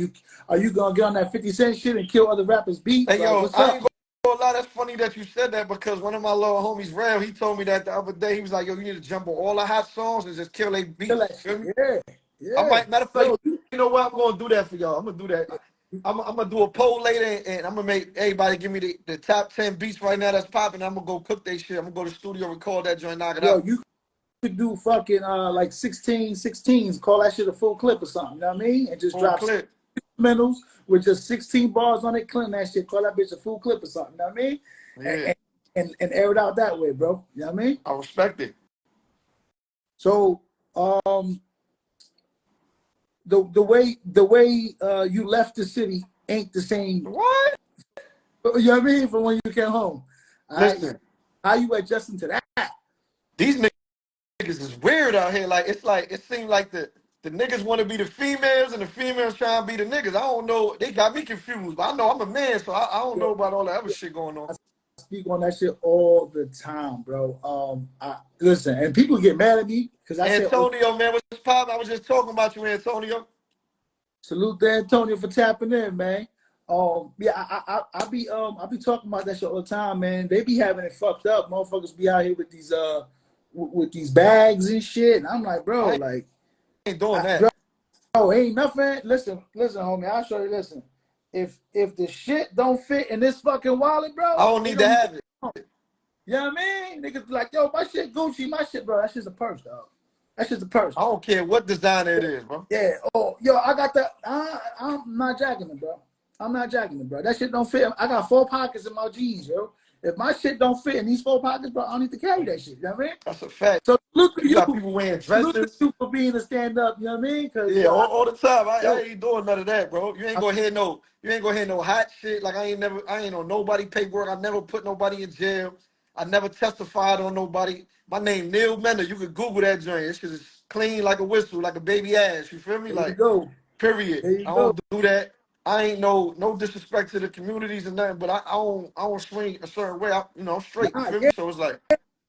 you gonna get on that 50 Cent shit and kill other rappers' beats? Hey Like, yo, what's I up? ain't gonna lie. That's funny that you said that because one of my little homies, Ram, he told me that the other day. He was like, "Yo, you need to jump on all the hot songs and just kill their Kill beats." You that shit. feel me? Yeah, I yeah. might, matter of fact, Yo, you know what? I'm gonna do that for y'all. I'm gonna do that. I'm gonna do a poll later, and I'm gonna make everybody give me the top 10 beats right now that's popping. I'm gonna go cook that shit. I'm gonna go to the studio, record that joint, knock it yo, out. you could do fucking like 16 call that shit a full clip or something. You know what I mean? And just Full drop clip. instrumentals with just 16 bars on it, clean that shit. Call that bitch a full clip or something. You know what I mean? And, Yeah, and, and air it out that way, bro. You know what I mean? I respect it. So the way you left the city ain't the same. What? You know what I mean? From when you came home. All right. Listen, How you adjusting to that? these niggas is weird out here. Like it seems like the niggas want to be the females and the females trying to be the niggas. I don't know. They got me confused. But I know I'm a man, so I don't Yo, know about all that other shit going on. I speak on that shit all the time, bro. Listen, and people get mad at me because I say, "Oh, Antonio, man, what's poppin'? I was just talking about you, Antonio. salute to Antonio for tapping in, man." Yeah, I be talking about that shit all the time, man. They be having it fucked up. Motherfuckers be out here with these with these bags and shit, and I'm like, bro, I like, ain't doing bro, that. ain't nothing. Listen, homie. I'll show you. Listen, if the shit don't fit in this fucking wallet, I bro, don't it need to don't even. have it. You know what I mean? Niggas be like, yo, my shit Gucci, my shit, bro. That shit's a purse, dog. That shit's a purse. I don't care what designer it is, bro. Yeah. Oh, yo, I got that. I'm not jacking it, bro. I'm not jacking it, bro. That shit don't fit. I got 4 pockets in my jeans, yo. If my shit don't fit in these 4 pockets, bro, I don't need to carry that shit. You know what I mean? That's a fact. So look at You you. got people wearing Look at dresses. you for being a stand up. You know what I mean? Because Yeah, yo, all the time. I yo, ain't doing none of that, bro. You ain't gonna hear no hot shit. Like I ain't on nobody paperwork. I never put nobody in jail. I never testified on nobody. My name Neil Mender. You can Google that joint. This shit is clean like a whistle, like a baby ass. You feel me? there you Like, go. period. There you I go. don't do that. I ain't no disrespect to the communities and nothing, but I don't swing a certain way. I'm straight. You Nah, feel yeah. me? So it's like,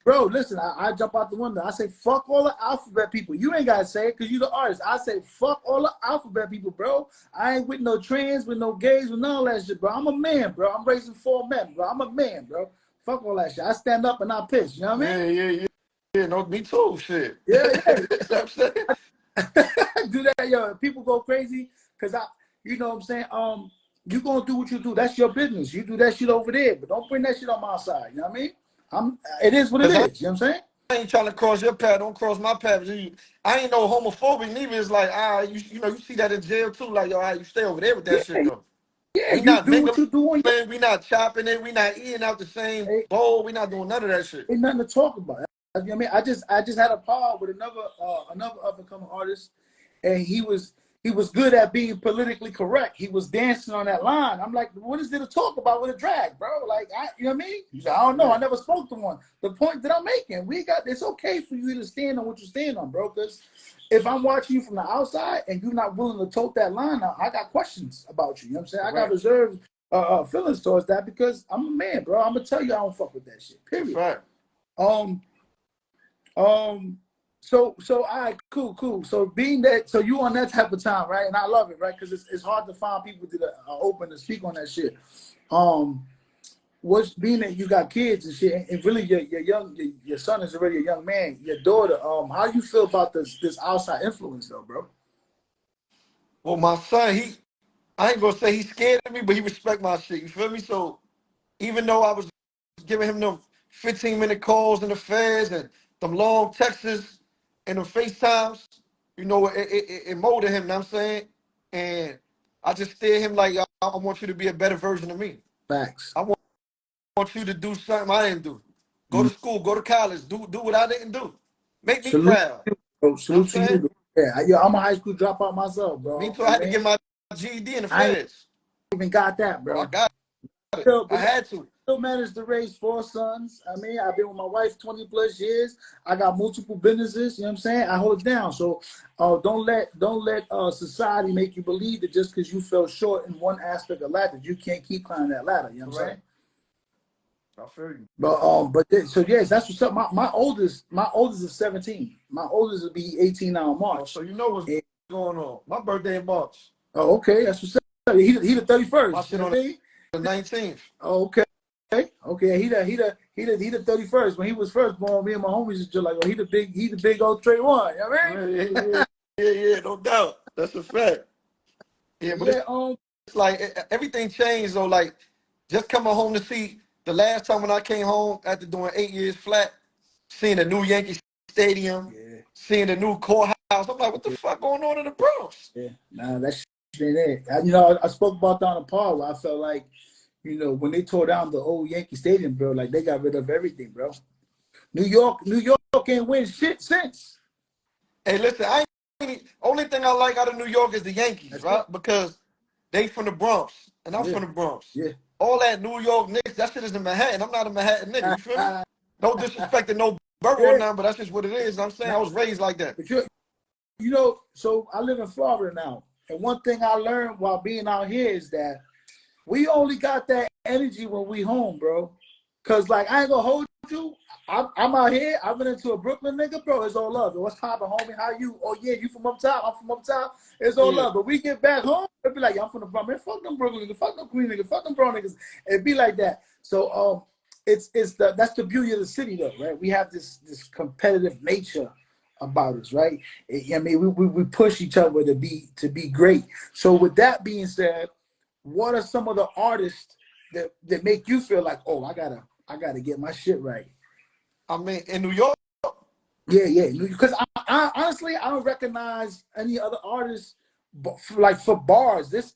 Bro, listen, I jump out the window. I say, fuck all the alphabet people. You ain't got to say it because you the artist. I say, fuck all the alphabet people, bro. I ain't with no trans, with no gays, with none of that shit, bro. I'm a man, bro. I'm raising 4 men, bro. I'm a man, bro. Fuck all that shit. I stand up and I piss. You know what I mean? yeah. No, me too. Shit. You Yeah, know what I'm saying? do that, yo. People go crazy because you know what I'm saying? You gonna do what you do. That's your business. You do that shit over there, but don't bring that shit on my side. You know what I mean? It is what it 'Cause is. You know what I'm saying? I ain't trying to cross your path. Don't cross my path. I ain't no homophobic neither. It's like, you know, you see that in jail too. Like, yo, you stay over there with that shit Yeah, though. yeah. We You not do what mingling. you do on your. We not chopping it. We not eating out the same Ain't, bowl. We not doing none of that shit. ain't nothing to talk about. You know what I mean? I just had a pod with another up and coming artist, and he was good at being politically correct. He was dancing on that line. I'm like, what is there to talk about with a drag, bro? Like, you know what I mean? He's like, I don't know. I never spoke to one. The point that I'm making, it's okay for you to stand on what you stand on, bro. Because if I'm watching you from the outside and you're not willing to tote that line out, I got questions about you. You know what I'm saying? I got reserved feelings towards that because I'm a man, bro. I'm gonna tell you I don't fuck with that shit. Period. Fact. So all right, cool. So being that, so you on that type of time, right? And I love it, right? Because it's hard to find people that are open to speak on that shit. What's being that you got kids and shit, and really your son is already a young man. Your daughter, how you feel about this outside influence though, bro? Well, my son, I ain't gonna say he's scared of me, but he respect my shit. You feel me? So even though I was giving him them 15-minute calls in the feds and them long texts and them FaceTimes, you know, it molded him, you know what I'm saying? And I just steer him like, I want you to be a better version of me. Facts. I want you to do something I didn't do. Go Mm-hmm. to school, go to college, do what I didn't do. Make me Salute proud. to you, bro. You know what I'm Salute to you, saying? bro. Yeah, I'm a high school dropout myself, Me bro. too. You I know had what to I get mean? my GED in the I ain't feds. even got that, Oh, I bro. got it. Still, I but had to. still managed to raise 4 sons. I mean, I've been with my wife 20 plus years. I got multiple businesses. You know what I'm saying? I hold it down. So, don't let society make you believe that just because you fell short in one aspect of life that you can't keep climbing that ladder. You know what I'm saying? I feel you. So yes, that's what's up. My oldest is 17. My oldest will be 18 now in March. So you know what's And, going on. My birthday in March. okay, that's what's up. He the 31st. My You shit know on what I mean? the 19th. Okay. He the 31st. When he was first born, me and my homies just like, oh, he the big old Trey one. You know what I mean? Yeah, no doubt. That's a fact. Yeah, but Yeah, it's like everything changed though. Like just coming home to see the last time when I came home after doing 8 years flat, seeing the new Yankee Stadium, yeah, seeing the new courthouse. I'm like, what the fuck going on in the Bronx? yeah. Nah, that shit ain't it. You know, I spoke about that on the pod where I felt like, you know, when they tore down the old Yankee Stadium, bro, like they got rid of everything, bro. New York ain't win shit since. Hey, listen, only thing I like out of New York is the Yankees, That's it. right? Because they from the Bronx, and I'm Yeah, from the Bronx. yeah. All that New York Knicks, that shit is in Manhattan. I'm not a Manhattan nigga, you feel me? No disrespect to no borough or Yeah. nothing, but that's just what it is. I'm saying Nah, I was raised like that. but you know, so I live in Florida now. And one thing I learned while being out here is that we only got that energy when we home, bro. Cause like I ain't gonna hold you. I'm out here. I went into a Brooklyn nigga, bro. It's all love. What's poppin', homie? How you? Oh yeah, you from up top? I'm from up top. It's all Yeah, love. But we get back home, it be like, I'm from the Bronx. Man, fuck them Brooklyn niggas, fuck them Queen niggas, fuck them Bronx niggas. It be like that. So that's the beauty of the city though, right? We have this competitive nature about us, right? I mean, we push each other to be great. So with that being said, what are some of the artists that make you feel like, oh, I gotta get my shit right? I mean, in New York, Yeah. Because I honestly I don't recognize any other artists, but for bars. There's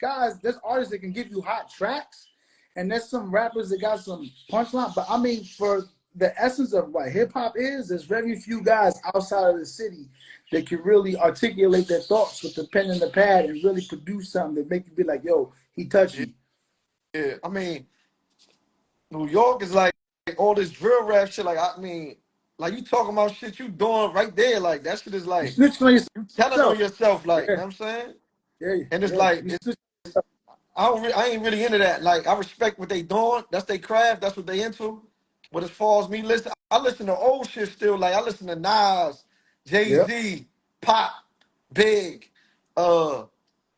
artists that can give you hot tracks, and there's some rappers that got some punchline. But I mean, for the essence of what hip hop is, there's very few guys outside of the city that can really articulate their thoughts with the pen and the pad and really produce something that make you be like, yo, he touched me. yeah, I mean, New York is like all this drill rap shit. Like, I mean, like you talking about shit you doing right there. Like, that shit is You like, snitching on you telling on yourself. yourself, like, you Yeah, know what I'm saying? yeah, And it's yeah. like, You snitching on yourself. I ain't really into that. Like, I respect what they doing. That's their craft. That's what they into. But as far as me listen, I listen to old shit still. Like, I listen to Nas, Yep. Jay-Z, Pop, Big, Pun.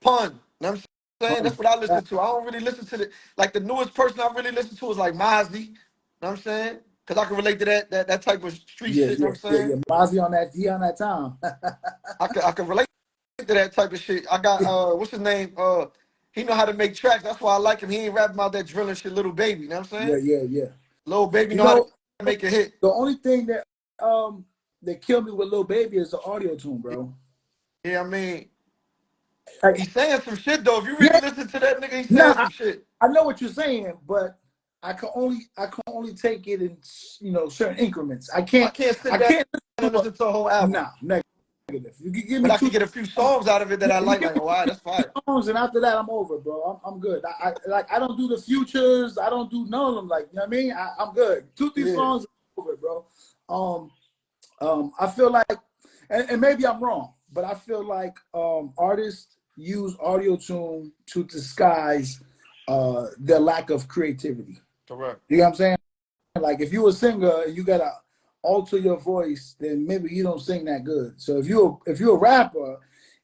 You know what I'm saying? That's what I listen to. I don't really listen to the newest person I really listen to is like Mozzie. You know what I'm saying? Because I can relate to that type of street shit. You know what I'm saying? Mozzie on that. He on that time. I can relate to that type of shit. I got what's his name? He know how to make tracks. That's why I like him. He ain't rapping about that drilling shit, little baby. You know what I'm saying? Yeah. Little baby You know how to know, make it hit. The only thing that killed me with Lil Baby is the audio tune, bro. Yeah, I mean, Like, he's saying some shit though. If you really yeah, listen to that nigga, he's saying nah, some shit. I know what you're saying, but I can only take it in certain increments. I I can't can't sit I down can't and listen to listen to a whole album. nah, negative. You can give But me I can two get a few songs. songs out of it that Yeah, I you like. give Like, me oh, wow, that's two fire. songs, and after that, I'm over, bro. I'm good. I like I don't do the futures. I don't do none of them. Like, you know what I mean? I'm good. Two, three Yeah, songs, I'm over, bro. I feel like, and maybe I'm wrong, but I feel like artists use audio tune to disguise their lack of creativity. correct. You know what I'm saying? Like if you're a singer, you gotta alter your voice, then maybe you don't sing that good. So if you're a rapper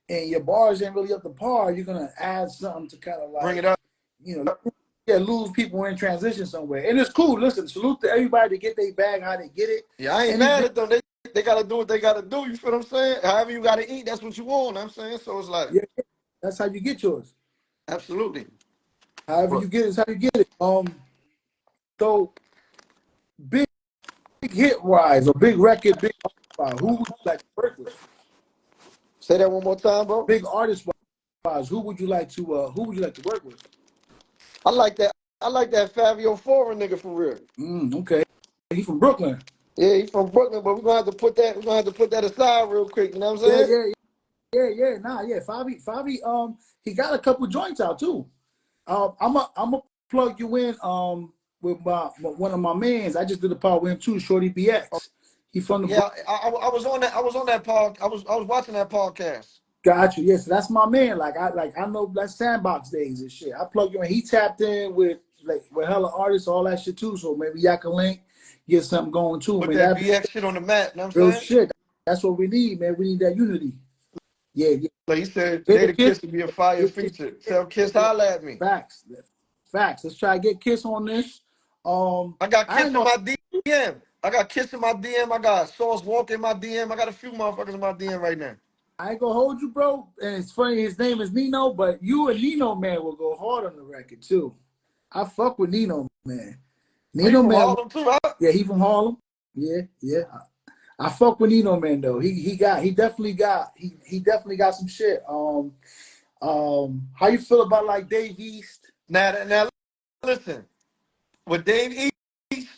and your bars ain't really up to par, you're gonna add something to kind of Bring like, it up. lose people in transition somewhere. And it's cool. Listen, salute to everybody to get their bag how they get it. Yeah, I ain't mad Anything, at them. They gotta do what they gotta do. You feel what I'm saying? However you gotta eat, that's what you want. I'm saying. So it's like, yeah, that's how you get yours. absolutely. However But you get it is how you get it. So big hit wise or big record, big artist, who would you like to work with? say that one more time, bro. Big artist wise, who would you like to work with? I like that. I like that Fabio Foreign nigga for real. Okay. He from Brooklyn. Yeah, he's from Brooklyn, but we're gonna have to put that. We're gonna have to put that aside real quick. You know what I'm Yeah, saying? yeah, yeah. Nah, yeah. Favi, he got a couple joints out too. I'm a plug you in with one of my mans. I just did a part with him too, Shorty BX. He from the Yeah, I was on that. I was on that pod. I was watching that podcast. Got you. Yes, that's my man. I know that sandbox days and shit. I plug you in. He tapped in with hella artists, all that shit too. So maybe y'all can link, get something going too, Put man. that That be BX shit on the map. You know what I'm real saying? shit. That's what we need, man. We need that unity. Yeah, yeah. Like he said, Get a Jada kiss. Kiss to be a fire Yeah, feature. Tell Kiss holla at me. facts. Facts. Let's try to get Kiss on this. I got I Kiss ain't in gonna my DM. I got Kiss in my DM. I got Sauce Walk in my DM. I got a few motherfuckers in my DM right now. I ain't gonna hold you, bro. And it's funny, his name is Nino, but you and Nino man will go hard on the record too. I fuck with Nino man. Are you Nino from man, Harlem too, huh? yeah, he from Harlem. Yeah, yeah. I fuck with Nino man though. He definitely got some shit. How you feel about like Dave East? Now, listen. With Dave East,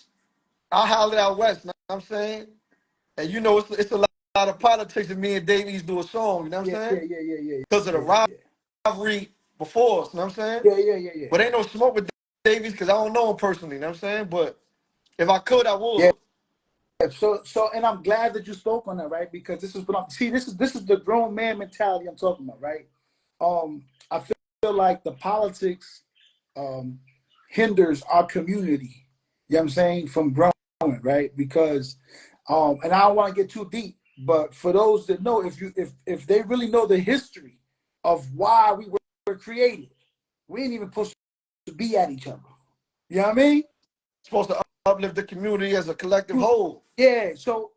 I hollered out west. Know what I'm saying, and you know it's a lot of politics. And me and Dave East do a song. You know what I'm Yeah, saying? yeah, yeah, yeah, yeah, Because of yeah, the yeah, rivalry before us. You know what I'm saying? yeah, yeah, yeah, yeah. But ain't no smoke with Dave East because I don't know him personally. You know what I'm saying? But if I could, I Yeah. would. And I'm glad that you spoke on that, right? Because this is what I'm see. This is the grown man mentality I'm talking about, right? I feel like the politics hinders our community. You know what I'm saying? From growing, right? Because and I don't want to get too deep, but for those that know, if they really know the history of why we were created, we ain't even supposed to be at each other. You know what I mean? Supposed to uplift the community as a collective whole. Yeah, so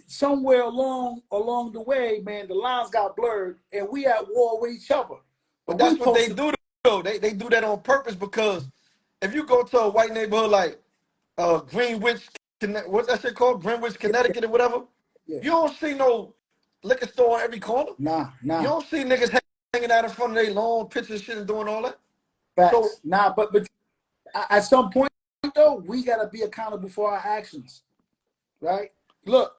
somewhere along the way, man, the lines got blurred, and we at war with each other. But But we that's what supposed they to, do though. They do that on purpose because if you go to a white neighborhood like Greenwich, what's that shit called? Greenwich, yeah, Connecticut, or whatever. yeah. You don't see no liquor store on every corner. Nah, You nah, don't see niggas hanging out in front of their lawn, pictures, shit, and doing all that. So facts. Nah, but at some point though, we gotta be accountable for our actions, right? Look,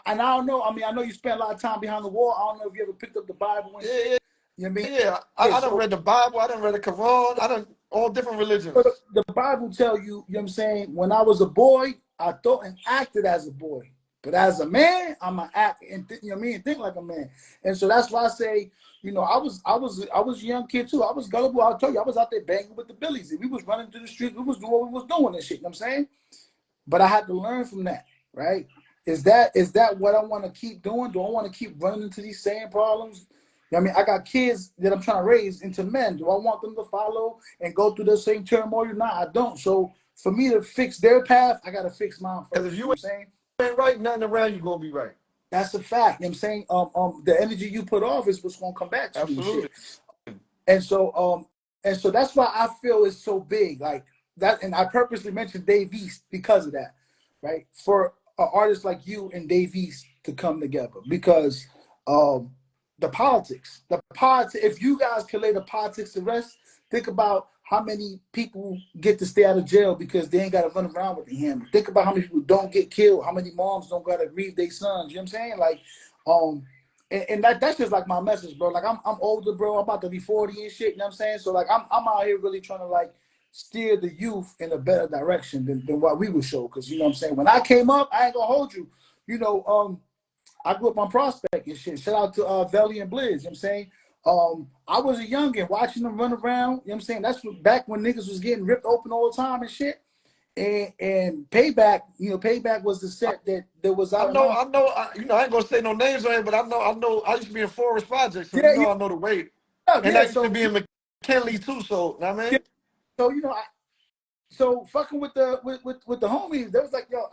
and I don't know. I mean, I know you spent a lot of time behind the wall. I don't know if you ever picked up the Bible and yeah, shit. yeah, You know what I mean? yeah. Yeah. I done So read the Bible. I done read the Quran. I done all different so religions. the Bible tell you, you know what I'm saying? When I was a boy, I thought and acted as a boy. But as a man, I'm an act and you know what I mean, think like a man. And so that's why I say, I was a young kid too. I was gullible. I'll tell you, I was out there banging with the billies. And we was running through the streets. We was doing what we was doing and shit. You know what I'm saying? But I had to learn from that, right? Is that what I want to keep doing? Do I want to keep running into these same problems? You know what I mean, I got kids that I'm trying to raise into men. Do I want them to follow and go through the same turmoil? No, I don't. So for me to fix their path, I got to fix mine Because first. if You know you what I'm saying? ain't right, nothing around you gonna be right. That's a fact. You know what I'm saying? The energy you put off is what's gonna come back to you and Absolutely. shit. And so that's why I feel it's so big. Like that, and I purposely mentioned Dave East because of that. right? For an artist like you and Dave East to come together because um, the politics, if you guys can lay the politics to rest, think about how many people get to stay out of jail because they ain't got to run around with the hammer. Think about how many people don't get killed, how many moms don't got to grieve their sons. You know what I'm saying? Like, and that's just like my message, bro. Like I'm older, bro. I'm about to be 40 and shit. You know what I'm saying? So like I'm out here really trying to like steer the youth in a better direction than what we would show. Cause you know what I'm saying? When I came up, I ain't gonna hold you. You know, I grew up on Prospect and shit. Shout out to Velly and Blizz, you know what I'm saying? I was a youngin' watching them run around, you know what I'm saying? That's back when niggas was getting ripped open all the time and shit. And Payback, you know, Payback was the set that was out. You know, I ain't gonna say no names on it, but I know. I used to be in Forest Project, so you Yeah, know I know the weight. And I yeah. used to So be in McKinley too, so you know what I yeah, mean? so you know, so fucking with the with the homies, they was like, yo,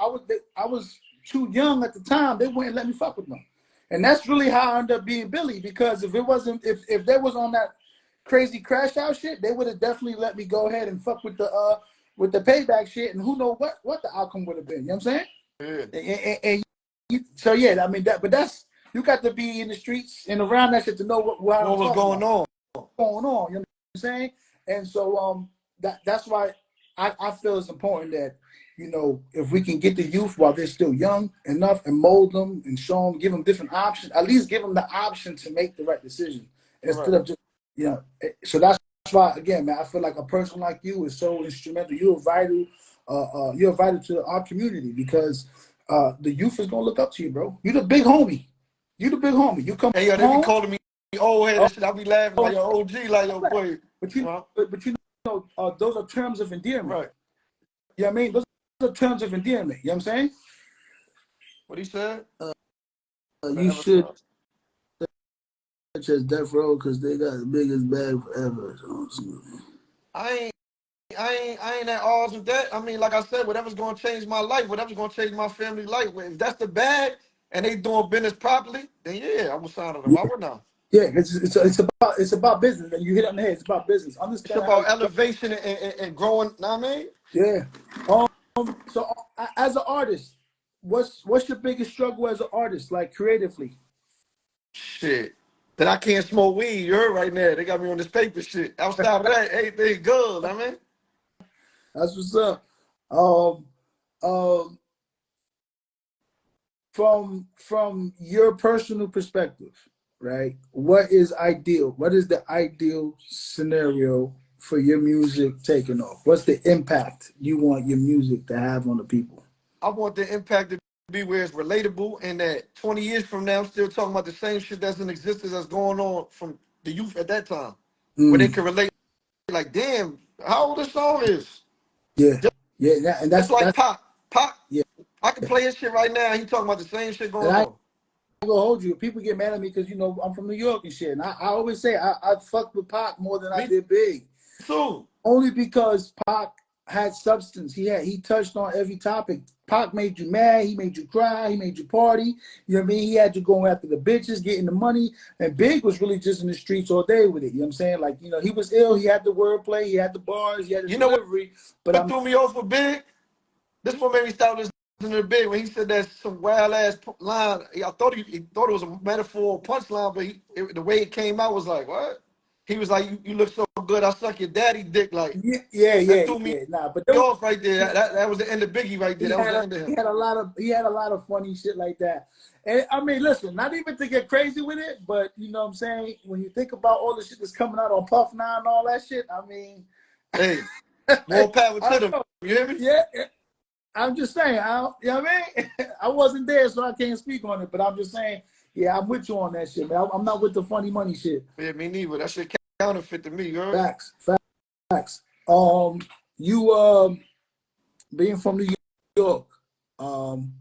I was too young at the time. They wouldn't let me fuck with them, and that's really how I ended up being Billy. Because if it wasn't, if they was on that crazy crash out shit, they would have definitely let me go ahead and fuck with the Payback shit, and who know what the outcome would have been. You know what I'm saying? Yeah. And so yeah, I mean that, but that's you got to be in the streets and around that shit to know what I'm What was talking going about. on? Going on, you know what I'm saying? And so that's why I feel it's important that, you know, if we can get the youth while they're still young enough and mold them and show them, give them different options, at least give them the option to make the right decision instead Right. of just, you know. So that's why, again, man, I feel like a person like you is so instrumental. You're vital to our community because the youth is gonna look up to you, bro. You the big homie. You the big homie. You come Hey, yo, they be home. calling me old head and shit. I be laughing like, yo, OG, like, yo, But boy. you, Huh? but you know, those are terms of endearment. Right. You know what I mean? Those are terms of endearment. You know what I'm saying? What he said? You Forever should sucks. such as Death Row because they got the biggest bag forever. I ain't I ain't at odds with that. I mean, like I said, whatever's gonna change my life, whatever's gonna change my family life. If that's the bag and they doing business properly, then yeah, I will sign them. Yeah, Why would not? yeah. It's about business, and you hit it on the head. It's about business. It's Understand how. about elevation and growing. Know what I mean? Yeah. So as an artist, what's your biggest struggle as an artist, like creatively? Shit. That I can't smoke weed. You heard right now. They got me on this paper shit. Outside of that, everything good. Know what I mean? That's what's up. Um, um, from your personal perspective, right? What is ideal? What is the ideal scenario for your music taking off? What's the impact you want your music to have on the people? I want the impact to be where it's relatable and that 20 years from now, I'm still talking about the same shit that's in existence that's going on from the youth at that time. Where they Mm, can relate, like, damn, how old this song is. yeah, Just, and just like that's Pop. Pop, yeah. I can play his shit right now. He talking about the same shit And going I on. ain't gonna hold you. People get mad at me because you know I'm from New York and shit. And I always say I fucked with Pac more than I Me did Big. too. Only because Pac had substance. He touched on every topic. Pac made you mad, he made you cry, he made you party. You know what I mean? He had you going after the bitches, getting the money. And Big was really just in the streets all day with it. You know what I'm saying? Like, you know, he was ill, he had the wordplay, he had the bars, he had the You know delivery. But what I'm threw me off with Big? This one made me start listening to the Big when he said that some wild ass line. I thought he thought it was a metaphor punchline, but the way it came out was like, what? He was like, you look so good, I suck your daddy dick. Like, that threw me nah. But those, off right there. That was the end of Biggie right there. That was the end of him. he had a lot of funny shit like that. And I mean, listen, not even to get crazy with it, but you know what I'm saying? When you think about all the shit that's coming out on Puff Now and all that shit, I mean, Hey, I more power to don't them. know. You hear me? Yeah, I'm just saying. You know what I mean? I wasn't there, so I can't speak on it. But I'm just saying, yeah, I'm with you on that shit, man. I'm not with the funny money shit. Yeah, me neither. That shit counterfeit to me, you heard? Facts, facts. You being from New York, um,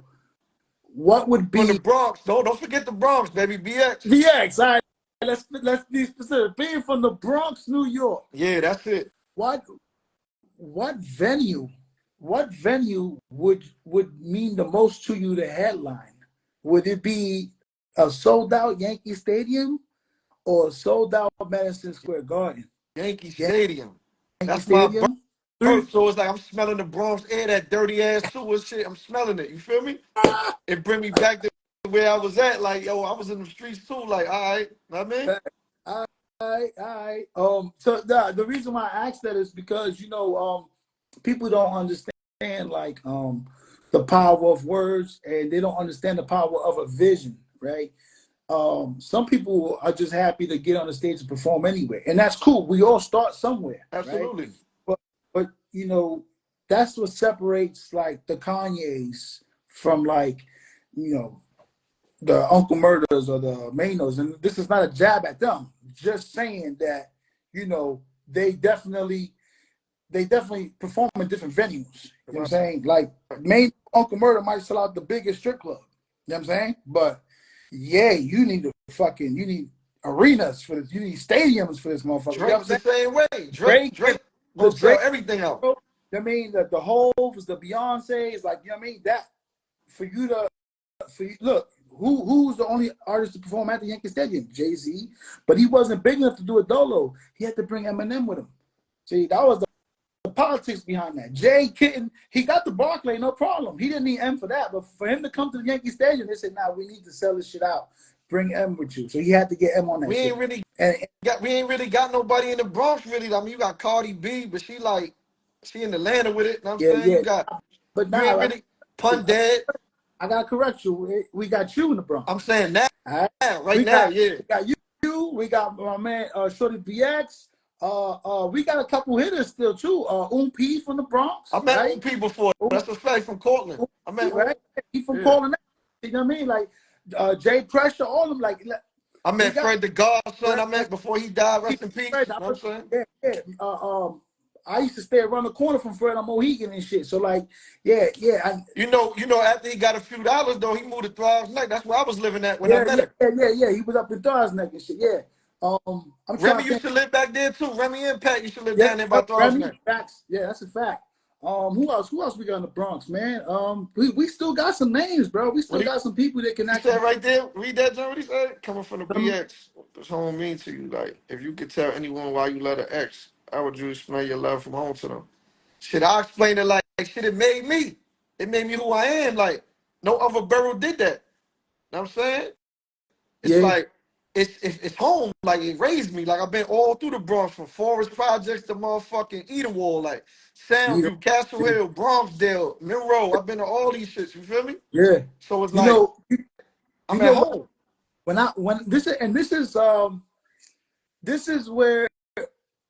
what would From the be Bronx. Don't forget the Bronx, baby. BX. VX? All right, let's be specific. Being from the Bronx, New York, Yeah, that's it. what what venue what venue would mean the most to you to headline? Would it be a sold out Yankee Stadium or a sold out Madison Square Garden? Yankee Yankee Stadium. That's my Stadium. Earth, so it's like I'm smelling the Bronx air, that dirty ass sewer shit. I'm smelling it. You feel me? It bring me back to where I was at. Like, yo, I was in the streets too. Like, all right, know what I mean? All right. So the reason why I asked that is because people don't understand like the power of words, and they don't understand the power of a vision, right? Some people are just happy to get on the stage and perform anyway, and that's cool. We all start somewhere, right? Absolutely. But that's what separates like the Kanyes from like the Uncle Murders or the Manos, and this is not a jab at them. Just saying that they definitely perform in different venues. You know what I'm saying? Like main Uncle Murder might sell out the biggest strip club. You know what I'm saying? But yeah, you need arenas for this. You need stadiums for this motherfucker. You know what I'm Drake the saying? same way. Drake Drake, the gonna sell Drake, everything out. I mean the Hoves, the Beyonces, like what I mean? That for you to look, who's the only artist to perform at the Yankee Stadium? Jay-Z. But he wasn't big enough to do it dolo. He had to bring Eminem with him. See, that was the politics behind that. Jay Kitten, he got the Barclay, no problem. He didn't need M for that. But for him to come to the Yankee Stadium, they said, we need to sell this shit out. Bring M with you. So he had to get M on that shit. We ain't really got nobody in the Bronx really. I mean, you got Cardi B, but she in Atlanta with it. You know what I'm saying? Yeah. But you ain't now really Pun Dead. I gotta correct you. We got you in the Bronx. I'm saying now, right now. We got you. We got my man Shorty BX. We got a couple hitters still too. P from the Bronx. I met right? P before. That's a fact, from Cortland. I met right. He from Cortland. You know what I mean? Like Jay Pressure, all of them. Like I met Fred the Godson. I met before he died. Rest in peace. You know what I'm saying? Yeah. I used to stay around the corner from Fred on Mohegan and shit. So like, yeah. You know, after he got a few dollars though, he moved to Thrive's Neck. That's where I was living at when I met him. Yeah. He was up in Thrive's Neck and shit. Yeah. I'm Remy used to live back there too. Remy and Pat used to live down there by Thrive's Neck. Facts. Yeah, that's a fact. Who else we got in the Bronx, man? We still got some names, bro. We still got some people that can actually. He said right there, read that, John. What he said? Coming from the BX, what's home mean to you? Like, if you could tell anyone why you love an ex, how would you explain your love from home to them? Shit, I explained it like shit. It made me. It made me who I am. Like, no other borough did that. Know what I'm saying? It's like it's home. Like, it raised me. Like, I've been all through the Bronx, from Forest Projects to motherfucking Edenwall, like Soundview, Castle Hill, Bronxdale, Monroe. I've been to all these shits. You feel me? Yeah. So it's like I'm at home. This is where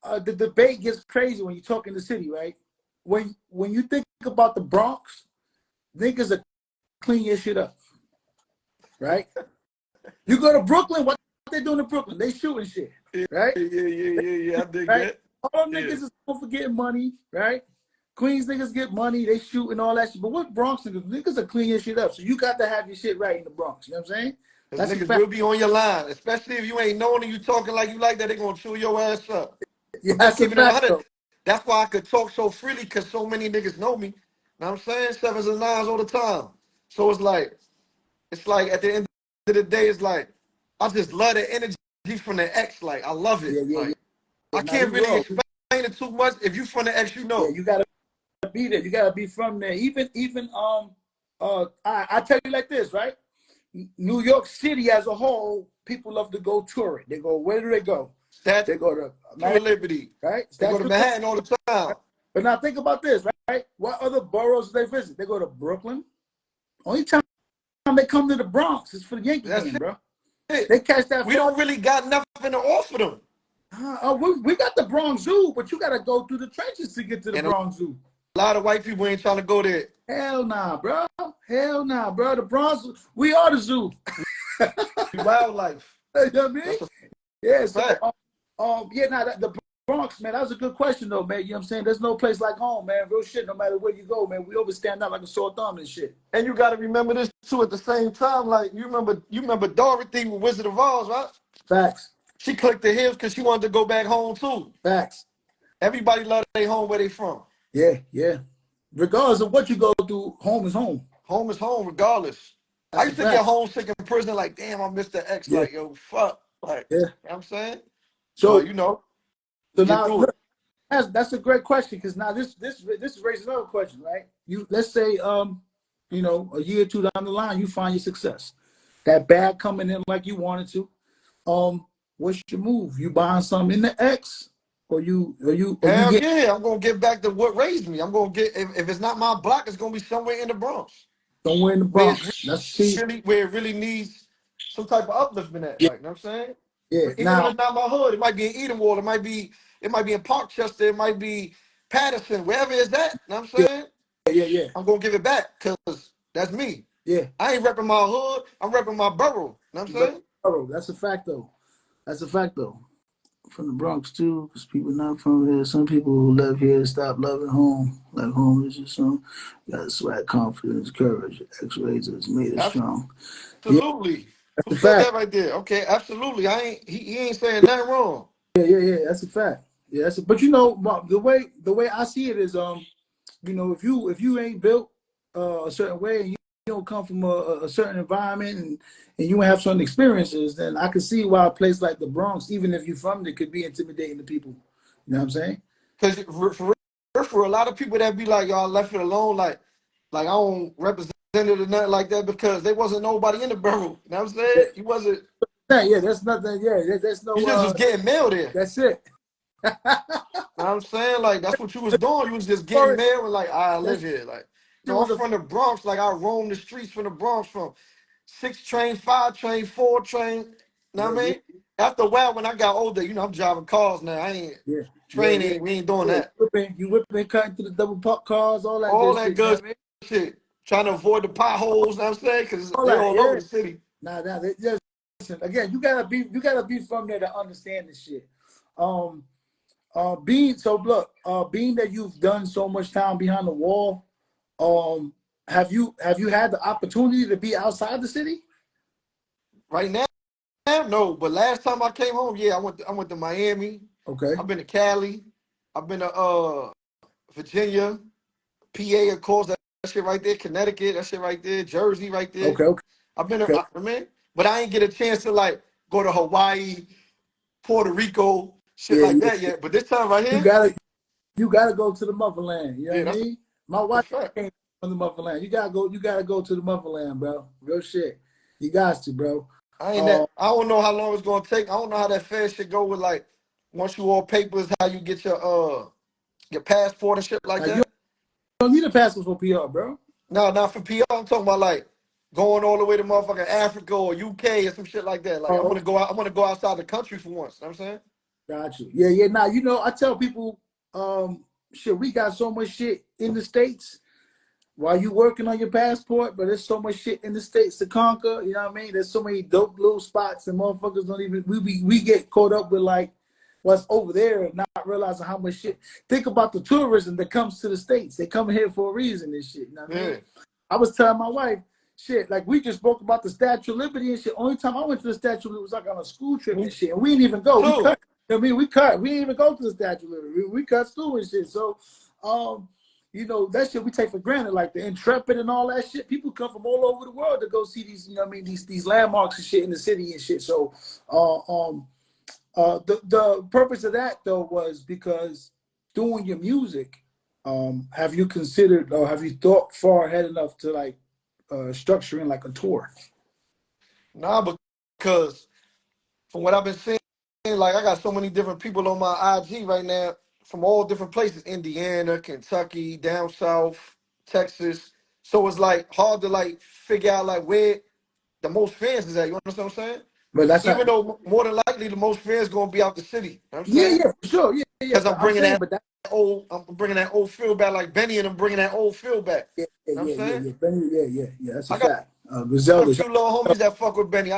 the debate gets crazy when you talk in the city, right? When you think about the Bronx, niggas are clean your shit up, right? You go to Brooklyn, what they doing in Brooklyn? They shooting shit, right? Yeah. I dig right? that. All them niggas is for getting money, right? Queens niggas get money, they shoot and all that shit. But what Bronx niggas are clean your shit up. So you got to have your shit right in the Bronx. You know what I'm saying? That's niggas will be on your line, especially if you ain't known and you talking like you like that. They gonna chew your ass up. Yeah, that's a fact. That's why I could talk so freely, because so many niggas know me. Know what I'm saying? Sevens and nines all the time. So it's like at the end of the day, it's like I just love the energy from the X. Like, I love it. Yeah. I can't really explain it too much. If you from the X, you know. Yeah, you gotta be there. You gotta be from there. Even I tell you like this, right? New York City as a whole, people love to go tour it. They go, where do they go? They go to Liberty, right? They go to Manhattan all the time. Right? But now think about this, right? What other boroughs do they visit? They go to Brooklyn. Only time they come to the Bronx is for the Yankee game, bro. They catch that. We don't really got nothing to offer them. We got the Bronx Zoo, but you got to go through the trenches to get to the Bronx Zoo. A lot of white people ain't trying to go there. Hell nah, bro. The Bronx, we are the zoo. Wildlife. You know what I mean? Yeah. So, the Bronx, man, that was a good question, though, man. You know what I'm saying? There's no place like home, man. Real shit, no matter where you go, man. We always stand out like a sore thumb and shit. And you got to remember this, too, at the same time. Like, you remember Dorothy with Wizard of Oz, right? Facts. She clicked the heels because she wanted to go back home, too. Facts. Everybody love their home where they from. Yeah. Regardless of what you go through, home is home. Home is home, regardless. I used to get homesick in prison, like, damn, I missed the ex. Like, yo, fuck. Like, you know what I'm saying? So, So now, That's a great question, because now this raises another question, right? Let's say you know, a year or two down the line, you find your success. That bag coming in like you wanted to. What's your move? You buying something in the X, or you Hell get yeah, I'm gonna get back to what raised me. I'm gonna get if it's not my block, it's gonna be somewhere in the Bronx somewhere in the where it's Bronx? That's see, where it really needs some type of upliftment at. yeah, Like, you know what I'm saying? yeah. Even if Now, it's not my hood, it might be in Edenwald, it might be in Parkchester, it might be Patterson, wherever it's at. You know what I'm yeah, saying? yeah, I'm gonna give it back because that's me. yeah. I ain't repping my hood, I'm repping my borough. You know what I'm saying? That's a fact, though. That's a fact, though. From the Bronx too, because people not from here. Some people who live here stop loving home. Like home is just some got swag, confidence, courage. X-rays has made us strong. Yeah, Absolutely. that's Who a said fact. that right there? Okay, absolutely. He ain't saying nothing wrong. Yeah. That's a fact. Yeah, but you know, the way I see it is, you know, if you ain't built a certain way, and you don't come from a certain environment, and you have certain experiences, then I can see why a place like the Bronx, even if you're from it, could be intimidating to people. You know what I'm saying? Because for a lot of people that be like, y'all left it alone, like I don't represent it or nothing like that because there wasn't nobody in the borough. You know what I'm saying? You wasn't, Yeah, that's nothing. Yeah, there's you no. just was getting mail there. That's it. You know what I'm saying? Like that's what you was doing. You was just getting Or mail and like, I that live here. Like, shit no, I'm was a from the Bronx. Like I roam the streets from the Bronx from 6 train, 5 train, 4 train. You know yeah, what I yeah, mean? After a while, when I got older, I'm driving cars now. I ain't yeah, yeah. training. We ain't doing Yeah, that. you whipping, cutting through the double park cars, all that All good that shit. You know good what I mean? shit. Trying to avoid the potholes, you know what I'm saying? Because All they that, all over yeah. the city. Nah, they just listen, again. You gotta be from there to understand this shit. Um, being that you've done so much time behind the wall, have you had the opportunity to be outside the city? Right now, no. But last time I came home, yeah, I went to Miami. Okay, I've been to Cali. I've been to Virginia, PA, of course, that shit right there, Connecticut, that shit right there, Jersey right there. okay, I've been okay. man, but I ain't get a chance to like go to Hawaii, Puerto Rico, shit Yeah, like yeah. that yet. But this time right You here, gotta you gotta go to the motherland. You know yeah, what I that's mean? My a wife fact. came from the motherland. You gotta go to the motherland, bro. Real shit. You got to, bro. I don't know how long it's gonna take. I don't know how that fast shit go with like once you all papers, how you get your passport and shit like Now you that. don't need a passport for PR, bro. No, not for PR. I'm talking about like going all the way to motherfucking Africa or UK or some shit like that. Like Oh, I'm gonna go outside the country for once. You know what I'm saying? got you. Yeah. Now you know I tell people, shit, we got so much shit in the States while you working on your passport, but there's so much shit in the States to conquer. You know what I mean? There's so many dope little spots, and motherfuckers don't even we get caught up with like what's over there and not realizing how much shit. Think about the tourism that comes to the States. They come here for a reason and shit. You know what I Yeah. mean? I was telling my wife, shit, like we just spoke about the Statue of Liberty and shit. Only time I went to the Statue of Liberty was like on a school trip Me and shit. And we didn't even go. We too. cut. I mean, we cut. We didn't even go to the Statue of Liberty. We cut school and shit. So, you know, that shit we take for granted, like the Intrepid and all that shit. People come from all over the world to go see these, you know what I mean, these landmarks and shit in the city and shit. So, the purpose of that though was because doing your music, have you considered or have you thought far ahead enough to like structuring like a tour? Nah, because from what I've been seeing, like I got so many different people on my IG right now from all different places, Indiana, Kentucky, down south, Texas. So it's like hard to like figure out like where the most fans is at. You understand what I'm saying? But that's not. Even though more than likely the most fans gonna be out the city. You know what I'm Yeah, saying? yeah, for sure. Yeah. Because But I'm saying, but that. I'm bringing that old feel back like Benny and I'm bringing that old feel back. Yeah, yeah, You know what yeah, I'm yeah, saying? yeah. Benny, yeah. That's a I got fact. a Griselda. few little homies that fuck with Benny.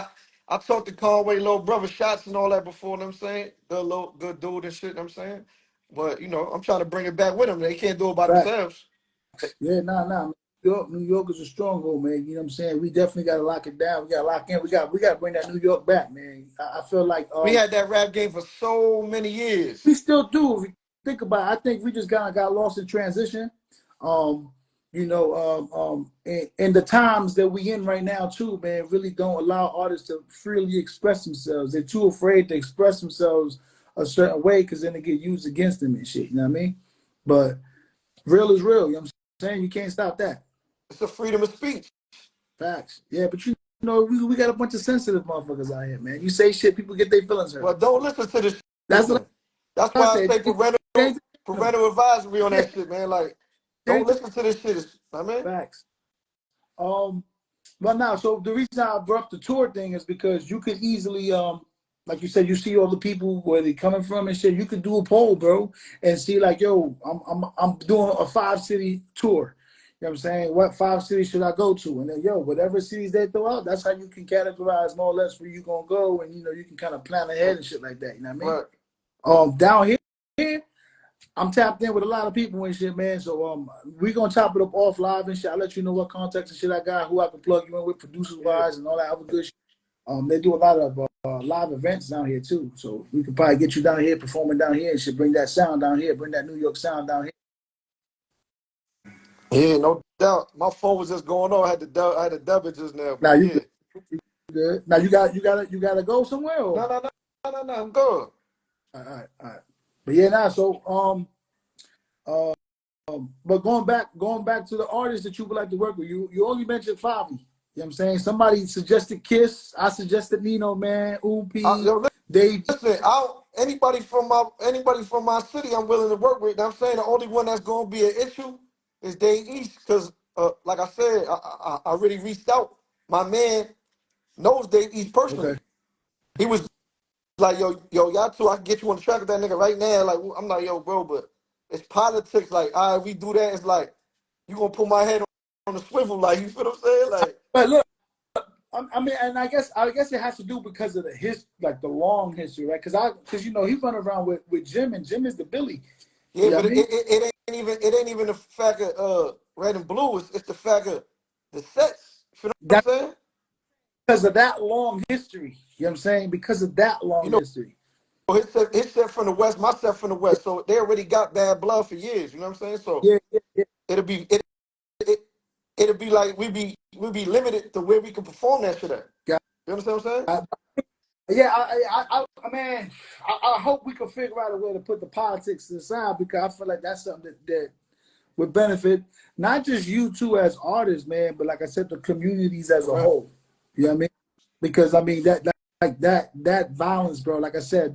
I talked to Conway, little brother shots and all that before, you know what I'm saying? Good little good dude and shit, you know what I'm saying? But I'm trying to bring it back with them. They can't do it by Fact. themselves. Yeah, nah. New York is a stronghold, man. You know what I'm saying? We definitely gotta lock it down. We gotta lock in. We gotta bring that New York back, man. I feel like We had that rap game for so many years. we still do. If you think about it, I think we just kind of got lost in transition. Um, and the times that we in right now too, man, really don't allow artists to freely express themselves. They're too afraid to express themselves a certain way because then it get used against them and shit. You know what I mean? But real is real. You know what I'm saying? You can't stop that. It's a freedom of speech. Facts. Yeah, but you know, we got a bunch of sensitive motherfuckers out here, man. You say shit, people get their feelings hurt. Well, don't listen to this shit That's then. what That's I why I said. say parental advisory on that shit, man. Like, don't listen to this shit. I mean, facts. But now, so the reason I brought up the tour thing is because you could easily, like you said, you see all the people where they coming from and shit. You could do a poll, bro, and see like, yo, I'm doing a 5-city tour. You know what I'm saying? What 5 cities should I go to? And then, yo, whatever cities they throw out, that's how you can categorize more or less where you gonna go, and you know you can kind of plan ahead and shit like that. You know what I mean? right. Down here, I'm tapped in with a lot of people and shit, man. So we gonna chop it up off live and shit. I'll let you know what contacts and shit I got, who I can plug you in with, producers wise, and all that other good shit. They do a lot of live events down here too. So we could probably get you down here performing down here and shit. Bring that sound down here. Bring that New York sound down here. Yeah, no doubt. My phone was just going on. I had to dub it just now, Now but you yeah. good. You good. Now you gotta go somewhere or? No, I'm good. All right. But yeah, now so but going back to the artists that you would like to work with, you only mentioned Favi. You know what I'm saying? Somebody suggested Kiss. I suggested Nino, man, Oppy, Yo, Dave. listen, anybody from my city, I'm willing to work with. I'm saying the only one that's gonna be an issue is Day East, because like I said, I already reached out. My man knows Day East Okay. personally. He was like, y'all two, I can get you on the track with that nigga right now. Like, I'm like, yo, bro, but it's politics. Like, all right, we do that. It's like you gonna put my head on the swivel. Like, you feel what I'm saying? Like, But look, I mean, and I guess it has to do because of the long history, right? Because you know he run around with Jim, and Jim is the Billy. yeah, You know but what I mean? it ain't even the fact of red and blue. It's the fact of the sets. You know what That's I'm saying? because of that long history. You know what I'm saying? Because of that You long know, history. his set from the west, my set from the west. So they already got bad blood for years. You know what I'm saying? So Yeah. it'll be it, it'll be like we be limited to where we can perform that shit at. Got, You understand what I'm saying? yeah, man, I hope we can figure out a way to put the politics aside because I feel like that's something that would benefit not just you two as artists, man, but like I said, the communities as a Right. whole. You know what I mean? Because I mean that violence, bro. Like I said,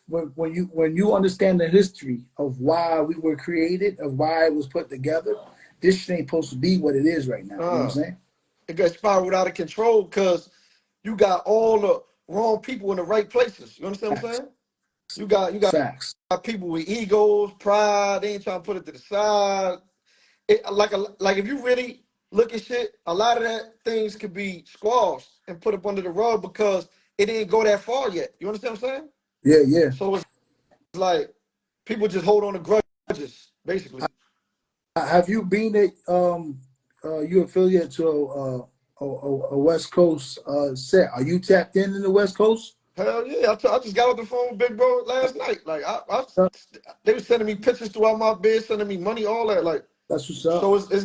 when you understand the history of why we were created, of why it was put together, this shit ain't supposed to be what it is right now. You know what I'm saying? It got spiraled out of control because you got all the wrong people in the right places. You understand what I'm Facts. saying? You got Facts. people with egos, pride. They ain't trying to put it to the side. Like if you really look at shit, a lot of that things could be squashed and put up under the rug because it didn't go that far yet. You understand what I'm saying? Yeah. So it's like people just hold on to grudges, basically. Have you been you affiliate to a West Coast set? Are you tapped in the West Coast? Hell yeah! I just got off the phone with Big Bro last night. Like they were sending me pictures throughout my bed, sending me money, all that. Like, That's what's so up. it's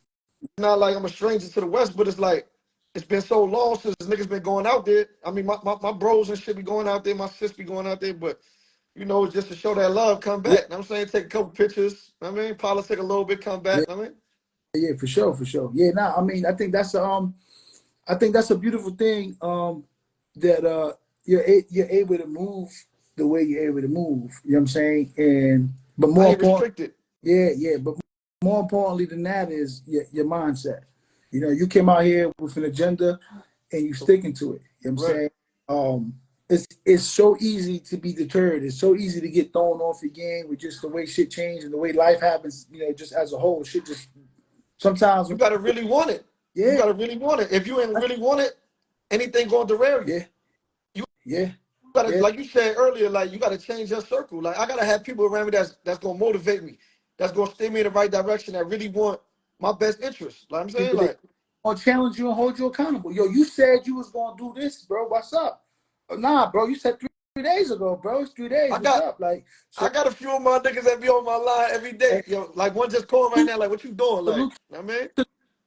not like I'm a stranger to the West, but it's like it's been so long since niggas been going out there. I mean, my bros and shit be going out there, my sis be going out there, but you know, just to show that love, come Yeah, back. You know what I'm saying, take a couple pictures. You know what I mean, politic a little bit, come yeah, back. You know what I mean, yeah, for sure. Yeah, now I mean, I think that's a beautiful thing. That you're able to move the way you're able to move. You know what I'm saying? And but I more ain't important, restricted. but more importantly than that is your mindset. You know, you came out here with an agenda and you sticking to it. You know what I'm Right. saying? It's so easy to be deterred. It's so easy to get thrown off your game with just the way shit changed and the way life happens, you know, just as a whole. Shit just sometimes You gotta really want it. You yeah, gotta really want it. If you ain't really want it, anything gonna derail you. yeah, You yeah, gotta, yeah. like you said earlier, like you gotta change your circle. Like I gotta have people around me that's gonna motivate me, that's gonna steer me in the right direction, that really want my best interest. Like I'm saying, People that like gonna challenge you and hold you accountable. Yo, you said you was gonna do this, bro. What's up? Nah, bro, you said 3 days ago, bro. It's 3 days. I What's got up? Like, I so got a few of my niggas that be on my line every day. hey, Yo, like one just called right now, like what you doing? Like, salute you know what I mean?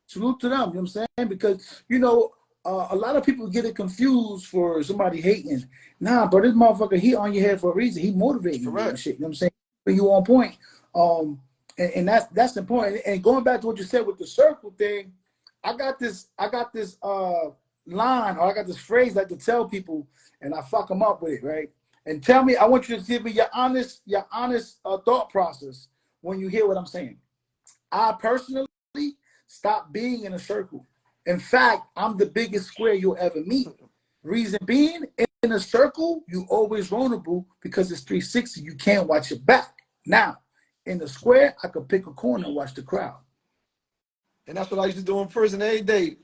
salute to them, you know what I'm saying? Because, you know, a lot of people get it confused for somebody hating. Nah, bro, this motherfucker, he on your head for a reason. He motivating you and Correct. shit. You know what I'm saying? But you on point. And that's important. And going back to what you said with the circle thing, I got this line, or I got this phrase I like to tell people, and I fuck them up with it, right? And tell me, I want you to give me your honest thought process when you hear what I'm saying. I personally stop being in a circle. In fact, I'm the biggest square you'll ever meet. Reason being, in a circle, you always vulnerable because it's 360. You can't watch your back. Now, in the square, I could pick a corner and watch the crowd. And that's what I used to do in prison every day.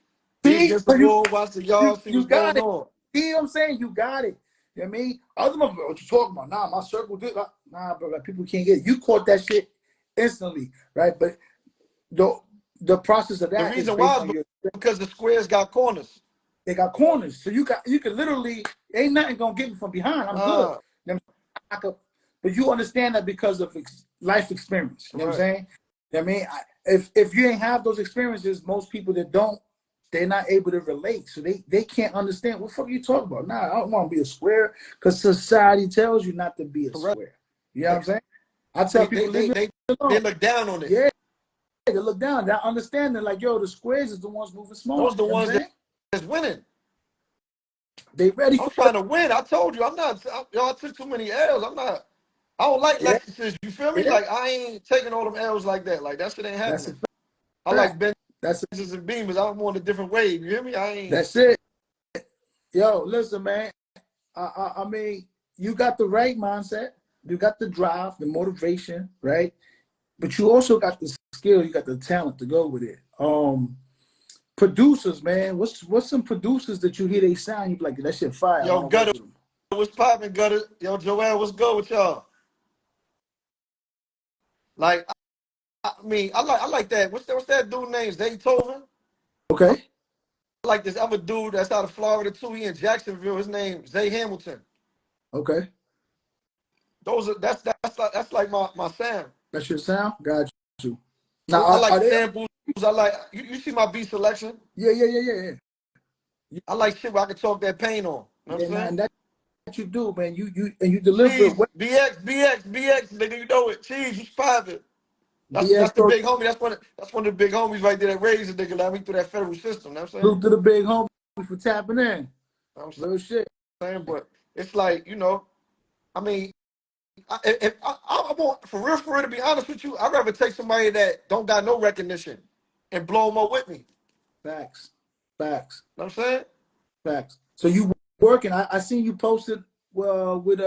Be See, against the wall, watch the yard, see you what's going got it. on. See what I'm saying? You got it. You know what I mean? Other motherfuckers, what you talking about? Nah, my circle did. Nah, bro, like, people can't get it. You caught that shit instantly, right? But the process of The that is reason based why on is your. because the squares got corners. They got corners, so you can literally ain't nothing gonna get me from behind. I'm good. You know I could, but you understand that because of life experience. You know what I'm saying? You know what I mean, if you ain't have those experiences, most people that don't, they're not able to relate. So they can't understand what the fuck are you talking about. Nah, I don't want to be a square because society tells you not to be a Correct. square. You know what I'm saying? I tell people leave me alone. They look down on it. Yeah, they look down. That understanding, like, yo, the squares is the ones moving smart. Those the You know what ones I'm saying? that's winning. They ready I'm for trying to win. I told you, I'm not. Y'all took too many L's. I'm not. I don't like yeah, Lexuses. You feel me? yeah. Like I ain't taking all them L's like that. Like that shit ain't That's a happening. I like fact. That's Benzes and Beamers. I'm on a different wave. You hear me? I ain't. that's it. Yo, listen, man. I mean, you got the right mindset. You got the drive, the motivation, right? But you also got the skill. You got the talent to go with it. Producers, man. What's some producers that you hear they sound? You be like, that shit fire. I Yo, want to work Gutter, with them. what's popping, Gutter? Yo, Joel, what's good with y'all? Like, I mean, I like that. What's that dude named? Zaytoven? I Okay. like this other dude that's out of Florida too. He in Jacksonville. His name Zay Hamilton. Okay. That's like my sound. That's your sound. Got you. Now, I like are they? samples. I like you see my beat selection. Yeah. I like shit where I can talk that pain on. You know what Yeah, I'm now, saying? and that you do, man. You deliver it Cheese, well. BX, nigga, you know it. Cheese, who's private. BS That's the big homie. That's one of the big homies right there that raised the nigga, let me through that federal system. You know what I'm saying? salute to the big homie for tapping in. You know what I'm Real shit. saying? But it's like, I mean, if I want for real to be honest with you, I'd rather take somebody that don't got no recognition and blow them up with me. You Facts. know what I'm saying? So you working? I seen you posted with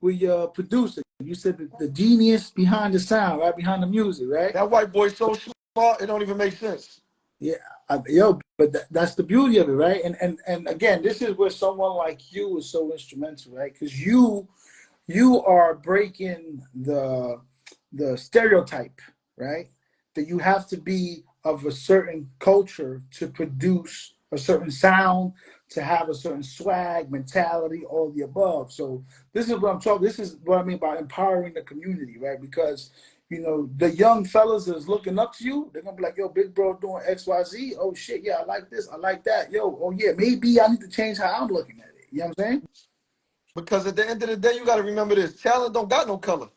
your producer. You said the genius behind the sound, right behind the music, right? That white boy's so smart, it don't even make sense. Yeah, but that's the beauty of it, right? And again, this is where someone like you is so instrumental, right? Because you are breaking the stereotype, right? That you have to be of a certain culture to produce a certain sound, to have a certain swag, mentality, all the above. So this is what I'm talking. This is what I mean by empowering the community, right? Because the young fellas is looking up to you. They're gonna be like, "Yo, big bro doing X, Y, Z. Oh shit, yeah, I like this. I like that. Yo, oh yeah, maybe I need to change how I'm looking at it." You know what I'm saying? Because at the end of the day, you got to remember this: talent don't got no color.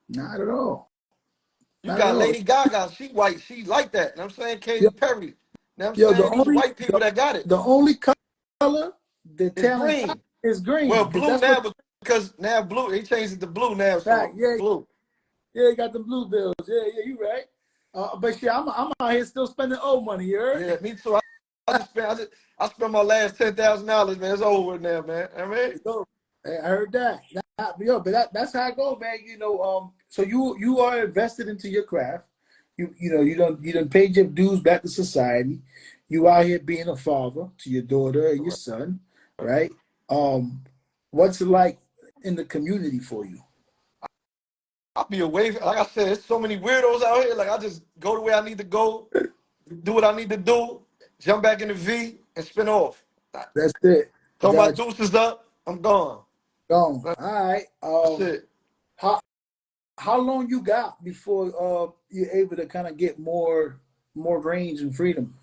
Not at all. You Not at got all. Lady Gaga, she white, she like that. You know what I'm saying? Yo, Katy Perry. You know what I'm yo, saying? These white people that got it the only color the is talent got green. is Well, green, because blue that's what now because now blue, he changed it to blue now, fact. so Yeah, blue. yeah, you got the blue bills. Yeah, you right. But yeah, I'm out here still spending old money. You heard? Yeah, me too. I spent my last $10,000, man. It's over with now, man. I mean, Yo, hey, I heard that. But that's how I go, man. So you are invested into your craft. You don't paid your dues back to society. You out here being a father to your daughter and your son, right? What's it like in the community for you? I'll be away. Like I said, there's so many weirdos out here. Like I just go the way I need to go, do what I need to do, jump back in the V, and spin off. That's it. Throw my Got you. deuces up. I'm gone. Gone. All right. That's it. How long you got before you're able to kind of get more range and freedom?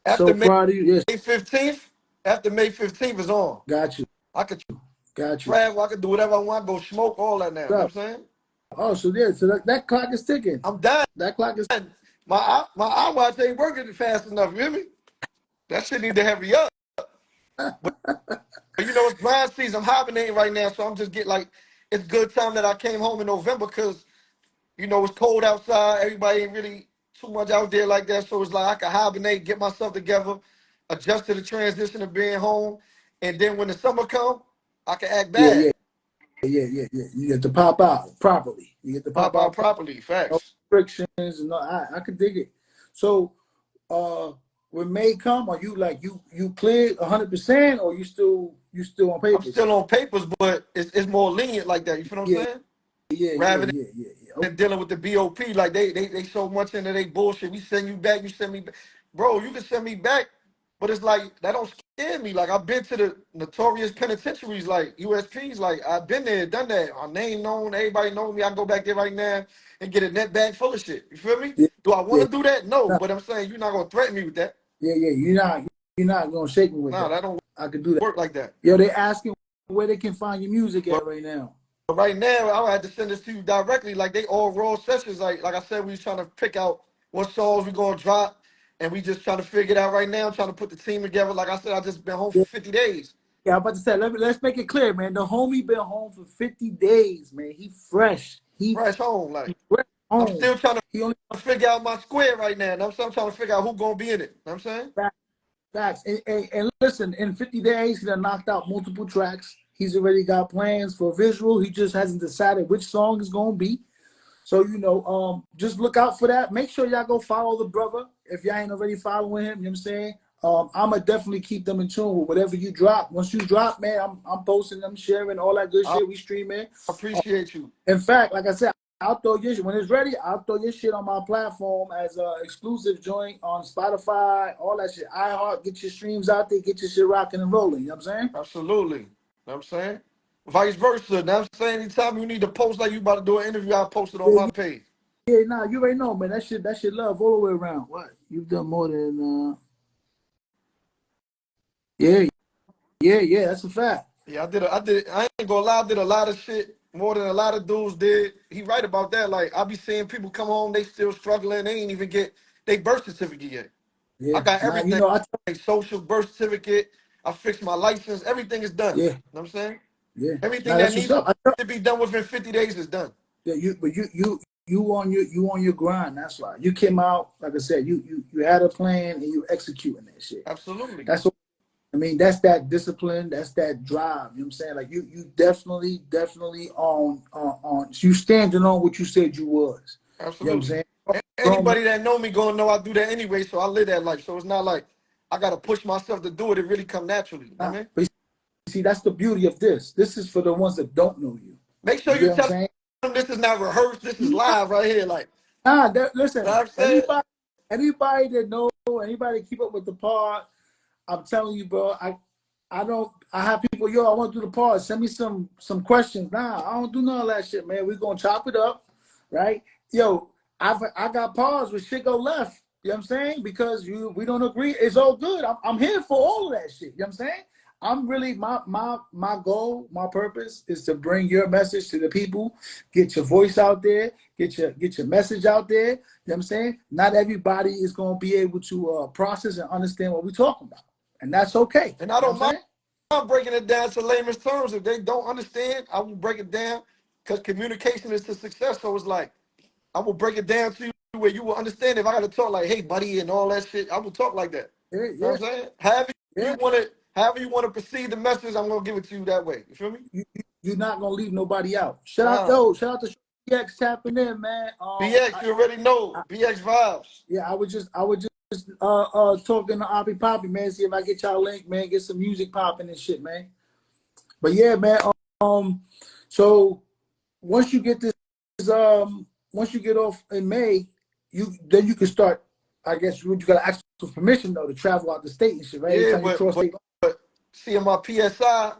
After So May proud of you. Yes. 15th, After May 15th is on. Got you. I could Got you. travel, I could do whatever I want, go smoke, all that now. You know what I'm saying? Oh, so yeah, so that clock is ticking. I'm done. That clock is My iWatch ain't working fast enough, you hear me? That shit need to hurry up. But you know, it's grind season. I'm hibernating right now, so I'm just getting like, it's good time that I came home in November because, you know, it's cold outside. Everybody ain't really too much out there like that. So it's like I can hibernate, get myself together, adjust to the transition of being home. And then when the summer come, I can act yeah, bad. yeah. You get to pop out properly. You get to pop Pop out out properly. no Facts. restrictions and no, I could dig it. So when May come, are you like you cleared 100% or you still on I'm papers? still on papers, but it's more lenient like that. You feel what I'm Yeah, saying? yeah. Rather Okay. than dealing with the BOP, like they so much into they bullshit. We send you back, you send me back. Bro, you can send me back, but it's like that don't scare me. Like I've been to the notorious penitentiaries, like USPs, like I've been there, done that. My name known, everybody know me. I go back there right now and get a net bag full of shit. You feel me? Yeah, Do I want yeah. to do that? No, but I'm saying you're not gonna threaten me with that. Yeah. You're not gonna shake me with Nah, that. that don't I could do that. work like that. Yo, they asking where they can find your music at right now. But right now, I had to send this to you directly. Like they all raw sessions. Like I said, we was trying to pick out what songs we gonna drop, and we just trying to figure it out right now. Trying to put the team together. Like I said, I just been home for Yeah, 50 days. I'm about to say, let's make it clear, man. The homie been home for 50 days, man. He fresh. Fresh home. Like He fresh I'm home. still trying He only to figure out my square right now. And I'm still trying to figure out who gonna be in it. You know what I'm saying? facts. And listen, in 50 days, he done knocked out multiple tracks. He's already got plans for visual. He just hasn't decided which song is gonna be. So, just look out for that. Make sure y'all go follow the brother if y'all ain't already following him. You know what I'm saying? I'ma definitely keep them in tune with whatever you drop. Once you drop, man, I'm posting them, sharing all that good I shit. We streaming. appreciate you. In fact, like I said, I'll throw your when it's ready. I'll throw your shit on my platform as a exclusive joint on Spotify, all that shit. iHeart, get your streams out there, get your shit rocking and rolling. You know what I'm saying? Absolutely. You know what I'm saying? Vice versa. You know what I'm saying? Anytime you need to post like you about to do an interview, I'll post it on my page. Yeah, nah, you already know, man. That shit love all the way around. What? You've done more than yeah, yeah, that's a fact. Yeah, I ain't gonna lie, I did a lot of shit more than a lot of dudes did. He right about that. Like I be seeing people come home, they still struggling, they ain't even get their birth certificate yet. I Yeah. got Nah, everything, I social birth certificate, I fixed my license, everything is done. yeah, You know what I'm saying? yeah. Everything Nah, that that's what's needs up. to be done within 50 days is done. Yeah, you on your grind. That's why you came out. Like I said, you had a plan and you executing that shit. Absolutely. That's what I mean. That's that discipline. That's that drive. You know what I'm saying? Like you definitely on. You standing on what you said you was. You know what I'm Absolutely. saying? Anybody that know me gonna know I do that anyway, so I live that life. So it's not like I gotta push myself to do it. It really come naturally. You know what I mean? But see, that's the beauty of this. This is for the ones that don't know you. Make sure You you get what I'm tell saying? them this is not rehearsed, this is live right here. Like, you know Listen, what I'm saying? anybody that know, anybody that keep up with the pod, I'm telling you, bro. I have people. Yo, I want to do the pod. Send me some questions. Nah, I don't do none of that shit, man. We're gonna chop it up, right? Yo, I got pods with shit go left. You know what I'm saying? Because we don't agree. It's all good. I'm here for all of that shit. You know what I'm saying? I'm really my goal, my purpose is to bring your message to the people, get your voice out there, get your message out there. You know what I'm saying? Not everybody is gonna be able to process and understand what we're talking about. And that's okay. And I You know don't what I'm mind saying? breaking it down to layman's terms. If they don't understand, I will break it down because communication is to success. So it's like I will break it down to you where you will understand. If I gotta talk like, hey buddy, and all that shit, I will talk like that. Yeah, You know yeah, what I'm saying? However yeah. however you want to perceive the message, I'm gonna give it to you that way. You feel me? You're not gonna leave nobody out. Nah. Shout out to BX tapping in, man. BX, you already know. BX vibes. Yeah, I would just talking to Oppy Poppy, man. See if I get y'all link, man. Get some music popping and shit, man. But yeah, man. So once you get once you get off in May, you can start. I guess you gotta ask for permission though to travel out the state and shit, right? Every Yeah, time you but cross but state. but seeing my PSI, you know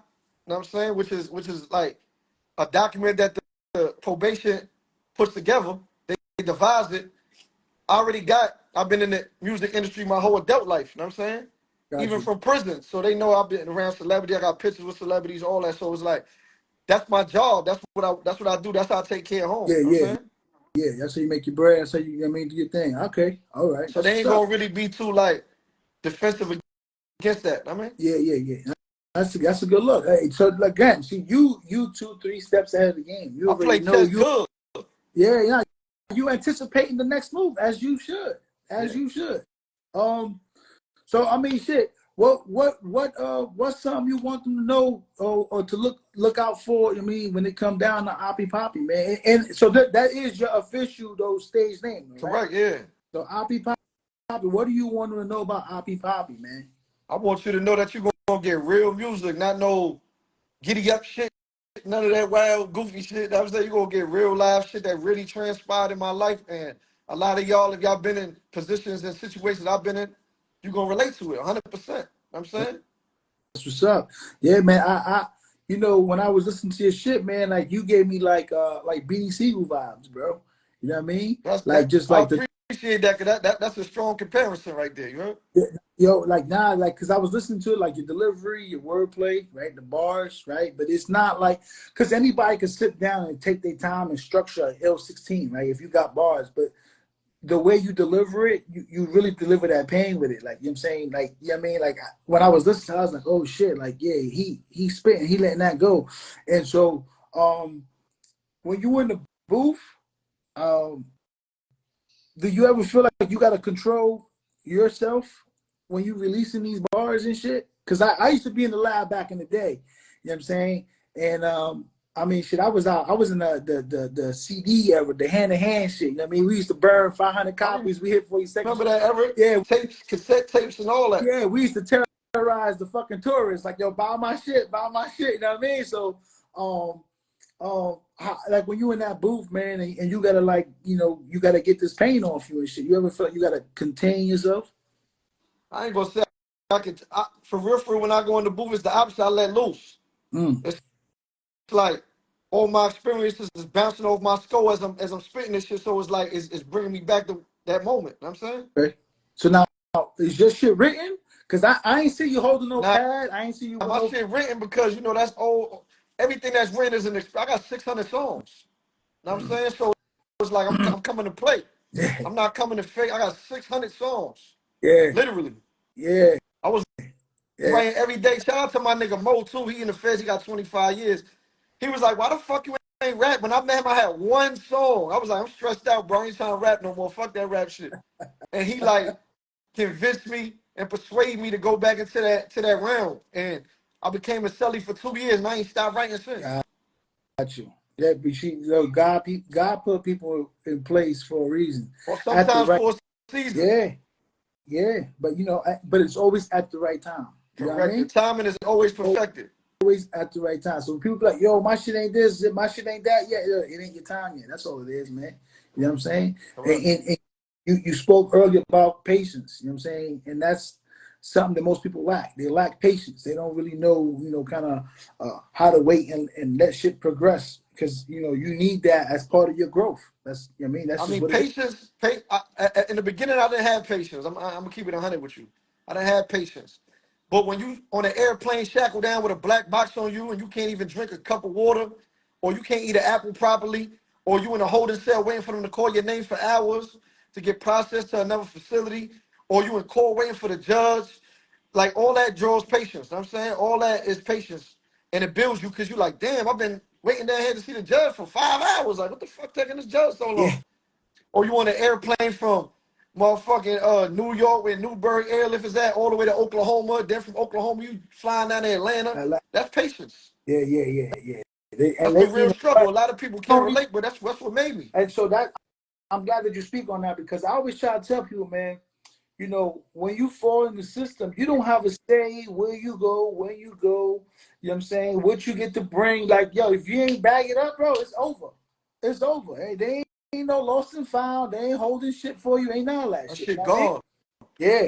what I'm saying, which is like a document that the probation puts together. They devised it. I've been in the music industry my whole adult life, you know what I'm saying? Got even you. from prison. So they know I've been around celebrity. I got pictures with celebrities, all that. So it's like that's my job. That's what I do. That's how I take care of home. Yeah, You know what I'm yeah, saying? yeah. That's how you make your bread. That's how you, I mean, do your thing. Okay, all right. So That's they what's ain't up. gonna really be too like defensive against that. I mean, Yeah, yeah, yeah. That's a good look. Hey, so again, see, you 2, 3 steps ahead of the game. You I already play know chess you. good. Yeah, yeah. You anticipating the next move as you should, as Yeah. you should. So I mean, shit. What's something you want them to know or to look out for? I mean, when it come down to Oppy Poppy, man, and so that is your official stage name, right? Correct. Yeah. So Oppy Poppy, what do you want them to know about Oppy Poppy, man? I want you to know that you're gonna get real music, not no giddy up shit, none of that wild, goofy shit. I was saying you're gonna get real live shit that really transpired in my life. And a lot of y'all, if y'all been in positions and situations I've been in, you're gonna relate to it 100%. I'm saying? That's what's up. Yeah, man. When I was listening to your shit, man, like you gave me like BDC vibes, bro. You know what I mean? That's Like that just I like the appreciate that because that's a strong comparison right there, you know? like nah, like because I was listening to it, like your delivery, your wordplay, right, the bars, right. But it's not like because anybody can sit down and take their time and structure an L16, right? If you got bars, but the way you deliver it, you really deliver that pain with it. Like, you know what I'm saying? Like, you know what I mean? Like, when I was listening, I was like, oh shit, like, yeah, he spitting, he letting that go. And so, when you in the booth, um, do you ever feel like you got to control yourself when you releasing these bars and shit? Because I used to be in the lab back in the day, you know what I'm saying? And I mean, shit, I was in the CD era, the hand-to-hand shit. You know what I mean? We used to burn 500 I copies. We hit 40 seconds. remember that ever Yeah, tapes, cassette tapes and all that. yeah, we used to terrorize the fucking tourists. Like, yo, buy my shit, buy my shit. You know what I mean? So, like when you in that booth, man, and you gotta like, you gotta get this pain off you and shit. You ever feel like you gotta contain yourself? I ain't gonna say for real, when I go in the booth, it's the opposite. I let loose. Mm. It's like all my experiences is bouncing off my skull as I'm spitting this shit. So it's like it's bringing me back to that moment. You know what I'm saying? Okay. So now, is your shit written? Cause I ain't see you holding no Now pad. I ain't see you with my no. shit written because that's all. Everything that's written is I got 600 songs. You know what I'm saying? So it's like I'm coming to play. Yeah, I'm not coming to fake. I got 600 songs, yeah, literally. yeah, I was yeah. writing every day. Shout out to my nigga Mo too. He in the feds. He got 25 years. He was like, "Why the fuck you ain't rap?" When I met him, I had one song. I was like, "I'm stressed out, bro. I ain't trying to rap no more. Fuck that rap shit." And he like convinced me and persuaded me to go back into that realm. And I became a celly for 2 years, and I ain't stopped writing since. Got you. Yeah, but God put people in place for a reason. Or At the sometimes right, for a season. yeah, yeah. But but it's always at the right time. You know what I Correct. The mean? timing is always perfected. Always at the right time. So when people be like, yo, my shit ain't this, my shit ain't that. Yeah, it ain't your time yet. That's all it is, man. You know what I'm saying? Correct. And you spoke earlier about patience. You know what I'm saying? And that's something that most people lack. They lack patience. They don't really know, kind of how to wait and let shit progress because you need that as part of your growth. That's I mean that's I just mean, what it is. patience. In the beginning, I didn't have patience. I'm gonna keep it 100 with you. I didn't have patience. But when you on an airplane shackled down with a black box on you and you can't even drink a cup of water, or you can't eat an apple properly, or you in a holding cell waiting for them to call your name for hours to get processed to another facility, or you in court waiting for the judge, like all that draws patience. You know what I'm saying all that is patience, and it builds you because you're like, damn, I've been waiting down here to see the judge for 5 hours. Like, what the fuck taking this judge so Yeah, long? Or you on an airplane from motherfucking New York where Newburgh Airlift is at all the way to Oklahoma. Then from Oklahoma you flying down to Atlanta. That's patience. yeah, yeah, yeah, yeah. They, and That's the they, real struggle. A lot of people can't relate, but that's what made me. and so that I'm glad that you speak on that because I always try to tell people, man, when you fall in the system, you don't have a say where you go, when you go, you know what I'm saying, what you get to bring. Like, yo, if you ain't bag it up, bro, it's over. It's over. Hey, they ain't no lost and found. They ain't holding shit for you. Ain't none of that That shit. You shit know what I mean? gone. Yeah,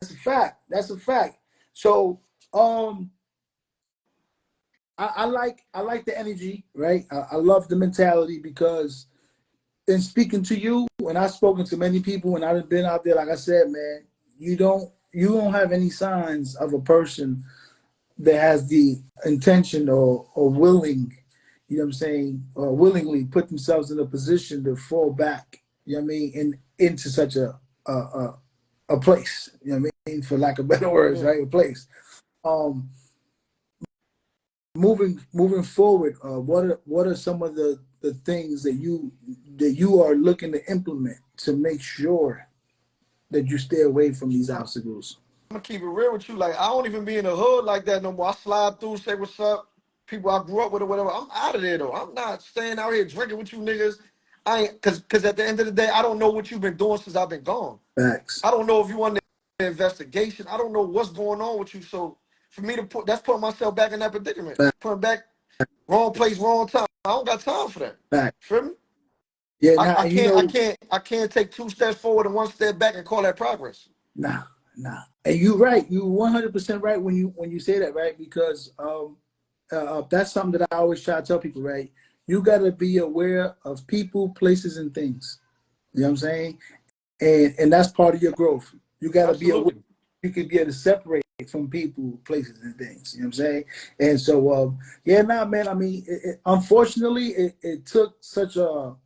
that's a fact. That's a fact. So, I like the energy, right? I love the mentality because in speaking to you, when I've spoken to many people and I've been out there, like I said, man, you don't you don't have any signs of a person that has the intention or willing, you know what I'm saying, or willingly put themselves in a position to fall back, you know what I mean, into such a place, you know what I mean, for lack of better words, right? A place. Um, moving forward, what are some of the things that you are looking to implement to make sure that you stay away from these obstacles? I'm gonna keep it real with you. Like, I don't even be in the hood like that no more. I slide through, say what's up. People I grew up with or whatever. I'm out of there though. I'm not staying out here drinking with you niggas. I ain't cause at the end of the day, I don't know what you've been doing since I've been gone. Facts. I don't know if you want the investigation. I don't know what's going on with you. So for me to putting myself back in that predicament. Facts. Putting back wrong place, wrong time. I don't got time for that. Facts. Feel me? Yeah, I, now I and you can't I know, can't I can't take 2 steps forward and 1 step back and call that progress. nah. And you right. You 100% right when you say that, right? Because that's something that I always try to tell people, right? You got to be aware of people, places, and things. You know what I'm saying? And that's part of your growth. You got to be aware. Absolutely. You can be able to separate from people, places, and things. You know what I'm saying? And so, yeah, nah, man. I mean, unfortunately, it took such a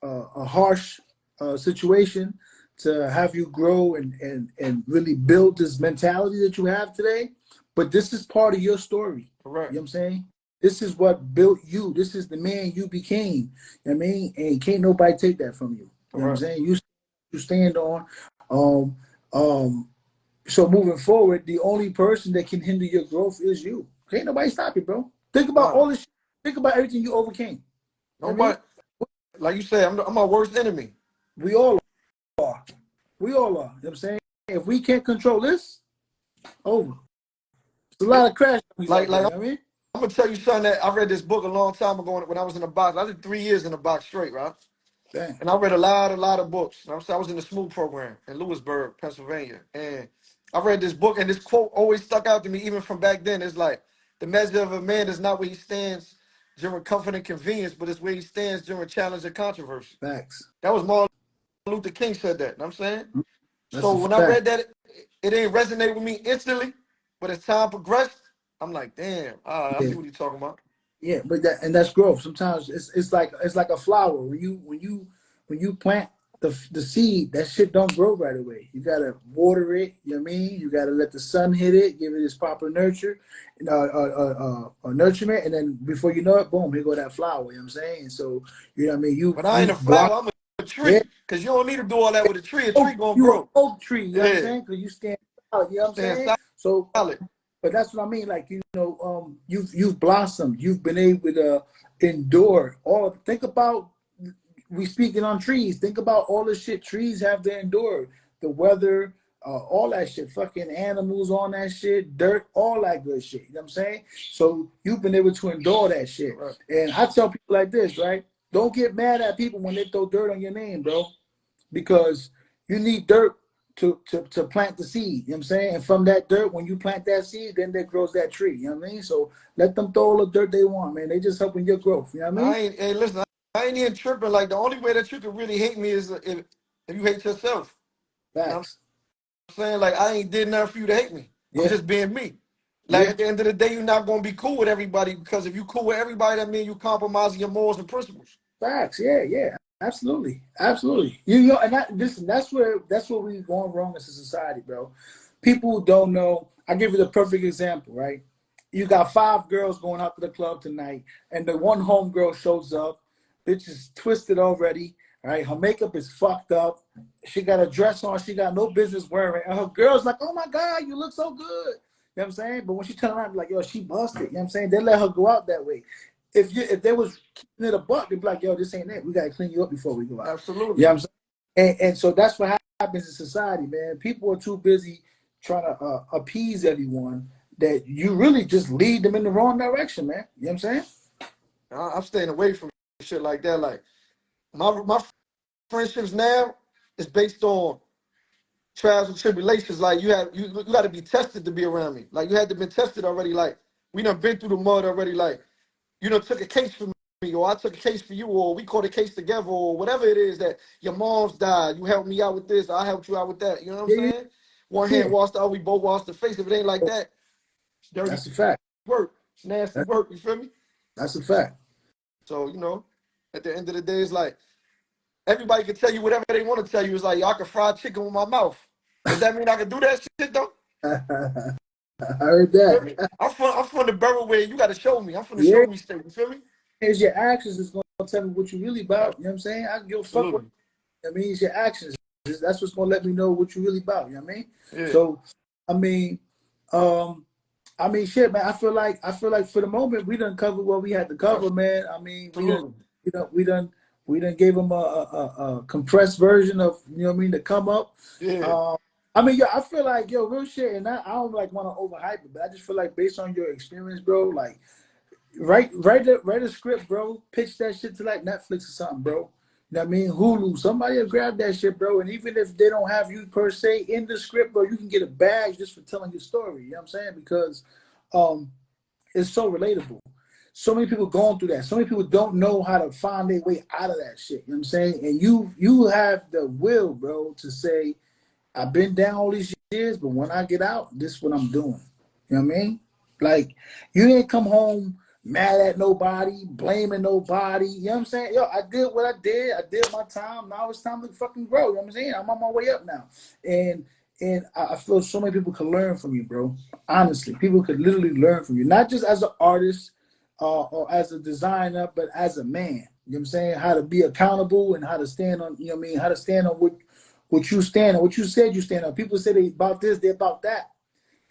harsh situation to have you grow and really build this mentality that you have today. But this is part of your story. Correct. You know what I'm saying? This is what built you. This is the man you became. You know what I mean? And can't nobody take that from you. You know what I'm Correct. saying? You stand on. Um, um, so moving forward, the only person that can hinder your growth is you. Can't nobody stop you, bro. Think about Nah. all this. Think about everything you overcame. You know what I mean? Nobody, like you said, I'm my worst enemy. We all are. We all are. You know what I'm saying? If we can't control this, over. There's a lot of crash dummies Like out there, like you know what I mean? I'm gonna tell you something that I read this book a long time ago when I was in the box. I did 3 years in the box straight, right? Dang. And I read a lot of books. I was in the SMOOth program in Lewisburg, Pennsylvania. And I read this book, and this quote always stuck out to me, even from back then. It's like, the measure of a man is not where he stands during comfort and convenience, but it's where he stands during challenge and controversy. Facts. That was Martin Luther King said that. You know what I'm saying? That's So a when I fact. read that, it didn't resonate with me instantly, but as time progressed, I'm like, damn, I Yeah. see what he's talking about. Yeah, but that's growth. Sometimes it's like a flower. When you plant the seed, that shit don't grow right away. You gotta water it. You know what I mean? You gotta let the sun hit it, give it its proper nurture, nurturement, and then before you know it, boom, here go that flower. You know what I'm saying? And so you know what I mean. You But I ain't you a block. flower, I'm a Yeah, tree. Because you don't need to do all that with a tree. A tree gonna you an grow. oak tree. You know what I'm Yeah, saying? Because you stand out. You know what I'm stand saying? So solid. but that's what I mean. Like you've blossomed. You've been able to endure all. Think about we speaking on trees. Think about all the shit trees have to endure. The weather, all that shit. Fucking animals on that shit, dirt, all that good shit. You know what I'm saying? So you've been able to endure that shit. Right. And I tell people like this, right? Don't get mad at people when they throw dirt on your name, bro, because you need dirt to plant the seed. You know what I'm saying? And from that dirt, when you plant that seed, then there grows that tree. You know what I mean? So let them throw all the dirt they want, man. They just helping your growth. You know what I mean? Hey, listen, I ain't even tripping. Like, the only way that you can really hate me is if you hate yourself. You know what Facts. I'm saying? Like, I ain't did nothing for you to hate me. I'm Yeah. just being me. Like, Yeah. at the end of the day, you're not gonna be cool with everybody, because if you cool with everybody, that means you compromising your morals and principles. Facts. Yeah. Yeah. Absolutely. Absolutely. You know, and listen, that's where we going wrong as a society, bro. People don't know. I give you the perfect example, right? You got 5 girls going out to the club tonight, and the one homegirl shows up. Bitch is twisted already, right? Her makeup is fucked up. She got a dress on she got no business wearing. And her girl's like, oh my God, you look so good. You know what I'm saying? But when she turn around, like, yo, she busted. You know what I'm saying? They let her go out that way. If they was keeping it a buck, they'd be like, yo, this ain't it. We gotta clean you up before we go out. You know Absolutely. what I'm saying? And so that's what happens in society, man. People are too busy trying to appease everyone that you really just lead them in the wrong direction, man. You know what I'm saying? I'm staying away from shit like that. Like, my friendships now is based on trials and tribulations. Like, you got to be tested to be around me. Like, you had to be tested already. Like, we done been through the mud already. Like, you know, took a case for me, or I took a case for you, or we caught a case together, or whatever it is, that your mom's died. You helped me out with this, I helped you out with that. You know what I'm Yeah, yeah, saying? one hand wash the other, we both wash the face. If it ain't like that, it's dirty That's a fact. work. It's nasty work, you feel me? That's a fact. So, you know, at the end of the day, it's like everybody can tell you whatever they want to tell you. It's like, y'all can fry chicken with my mouth. Does that mean I can do that shit though? I heard You feel me? that. I'm from the borough where you gotta show me. I'm from the Yeah, show me state, you feel me? it's your actions that's gonna tell me what you really about. You know what I'm saying? I can give a fuck what Absolutely. I mean. It's your actions. That's what's gonna let me know what you really about. You know what I mean? Yeah. So, I mean, shit, man. I feel like for the moment we done covered what we had to cover, man. I mean, Absolutely. we done gave them a compressed version of, you know what I mean, to come up. Yeah. I mean, yo, I feel like, yo, real shit, and I don't like want to overhype it, but I just feel like based on your experience, bro, like write a script, bro. Pitch that shit to like Netflix or something, bro. You know what I mean? Hulu, somebody will grab that shit, bro. And even if they don't have you per se in the script, bro, you can get a badge just for telling your story. You know what I'm saying? Because it's so relatable. So many people going through that. So many people don't know how to find their way out of that shit. You know what I'm saying? And you have the will, bro, to say, I've been down all these years, but when I get out, this is what I'm doing. You know what I mean? Like, you didn't come home mad at nobody, blaming nobody. You know what I'm saying? Yo, I did what I did. I did my time. Now it's time to fucking grow. You know what I'm saying? I'm on my way up now. And I feel so many people could learn from you, bro. Honestly, people could literally learn from you. Not just as an artist or as a designer, but as a man. You know what I'm saying? How to be accountable and how to stand on, you know what I mean? How to stand on what you stand on, what you said you stand on. People say they about this, they about that.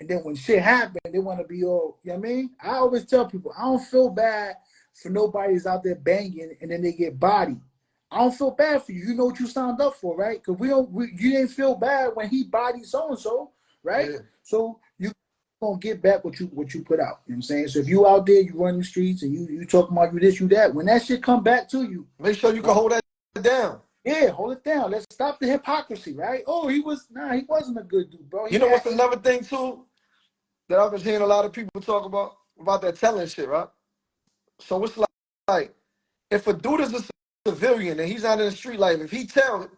And then when shit happen, they want to be all, you know what I mean? I always tell people, I don't feel bad for nobody's out there banging and then they get bodied. I don't feel bad for you. You know what you signed up for, right? Because you didn't feel bad when he bodied so-and-so, right? Yeah. So you gonna get back what you put out. You know what I'm saying? So if you out there, you run the streets and you talking about you this, you that, when that shit come back to you, Make sure you can hold that down. yeah, hold it down. Let's stop the hypocrisy, right? Oh, he wasn't a good dude, bro. You He know what's acted. another thing too that I've been hearing a lot of people talk about that telling shit, right? So it's like if a dude is a civilian and he's not in the street life, if he tell it,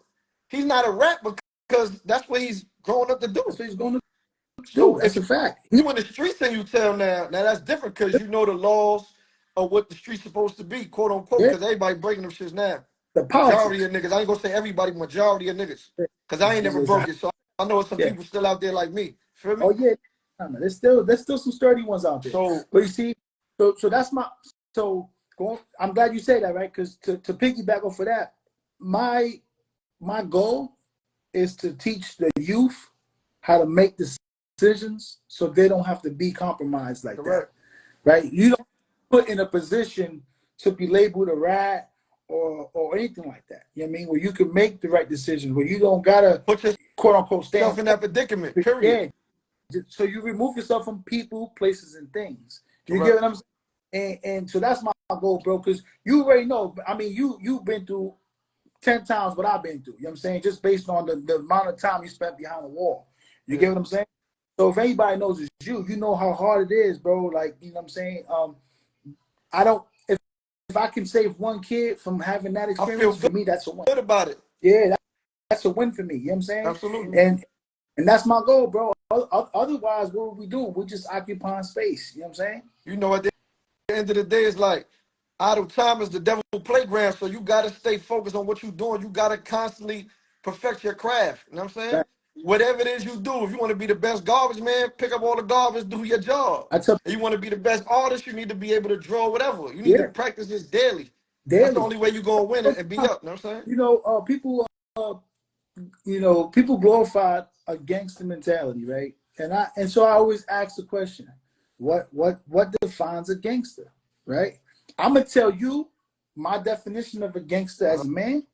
he's not a rat because that's what he's growing up to That's do. what he's going to do. So That's if a fact. you in the streets and you tell now that's different because you know the laws of what the street's supposed to be, quote unquote, Yeah, because everybody breaking them shits now. the Majority politics. of niggas, I ain't gonna say everybody, majority of niggas. Yeah. Because I ain't never broke it. So I know some Yeah. people still out there like me. Feel me? Oh yeah. There's still some sturdy ones out there. So But you see, so that's my I'm glad you say that, right? Because to piggyback off of that, my goal is to teach the youth how to make decisions so they don't have to be compromised like that. correct. Right? You don't put in a position to be labeled a rat or anything like that. You know what I mean? Where you can make the right decisions, where you don't gotta Put quote unquote yourself stand. in that predicament, period. Yeah. So you remove yourself from people, places, and things. Do you get Correct. what I'm saying? And so that's my goal, bro. Because you already know. I mean, you've been through 10 times what I've been through. You know what I'm saying? Just based on the amount of time you spent behind the wall. You Yeah. get what I'm saying? So if anybody knows it's you know how hard it is, bro. Like, you know what I'm saying? I don't if I can save one kid from having that I feel experience, for me, that's a win. good about it. Yeah, that's a win for me. You know what I'm saying? Absolutely. And that's my goal, bro. Otherwise, what are we doing? We're just occupying space. You know what I'm saying? You know, at the end of the day, it's like idle time is the devil playground. So you gotta stay focused on what you're doing. You gotta constantly perfect your craft. You know what I'm saying? Right. Whatever it is you do, if you want to be the best garbage man, pick up all the garbage, do your job. I tell If you want to be the best artist, you need to be able to draw whatever. You need to yeah, practice this daily. That's the daily. only way you're gonna win it and be up. You know what I'm saying? You know, people glorify a gangster mentality, right? And so I always ask the question, what defines a gangster, right? I'm gonna tell you my definition of a gangster as a man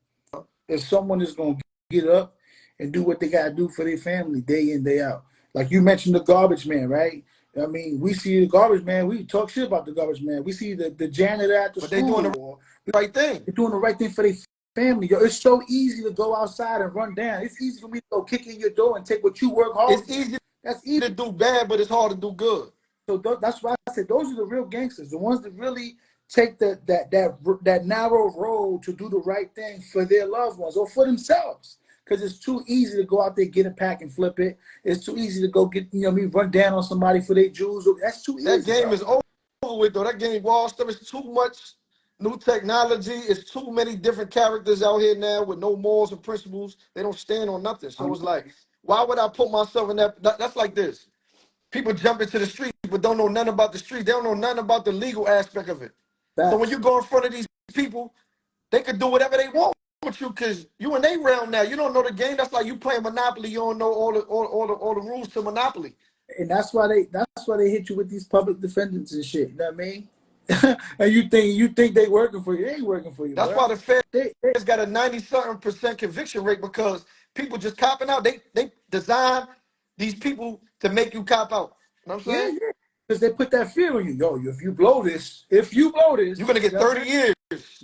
is someone is gonna get up and do what they gotta do for their family day in, day out. Like you mentioned the garbage man, right? I mean, we see the garbage man, we talk shit about the garbage man. We see the janitor at the But they doing school, the or right thing. they're doing the right thing for their family. Yo, it's so easy to go outside and run down. It's easy for me to go kick in your door and take what you work hard It's for. easy That's to easy. do bad, but it's hard to do good. So that's why I said those are the real gangsters, the ones that really take that narrow road to do the right thing for their loved ones or for themselves. because it's too easy to go out there, get a pack and flip it. It's too easy to go get, run down on somebody for their jewels. That's too easy. That game is over with, though. That game washed up. It's too much new technology. It's too many different characters out here now with no morals and principles. They don't stand on nothing. So it's like, why would I put myself in that? That's like this. People jump into the street but don't know nothing about the street. They don't know nothing about the legal aspect of it. So when you go in front of these people, they can do whatever they want with you because you in their realm now. You don't know the game. That's like you playing Monopoly. You don't know all the rules to Monopoly. And that's why they hit you with these public defendants and shit. You know what I mean? And you think they working for you? They ain't working for you. That's bro. why the Feds got a 90-something% conviction rate because people just copping out. They design these people to make you cop out. You know what I'm saying? Yeah. Because they put that fear in you. Yo, if you blow this, you're gonna get 30 years.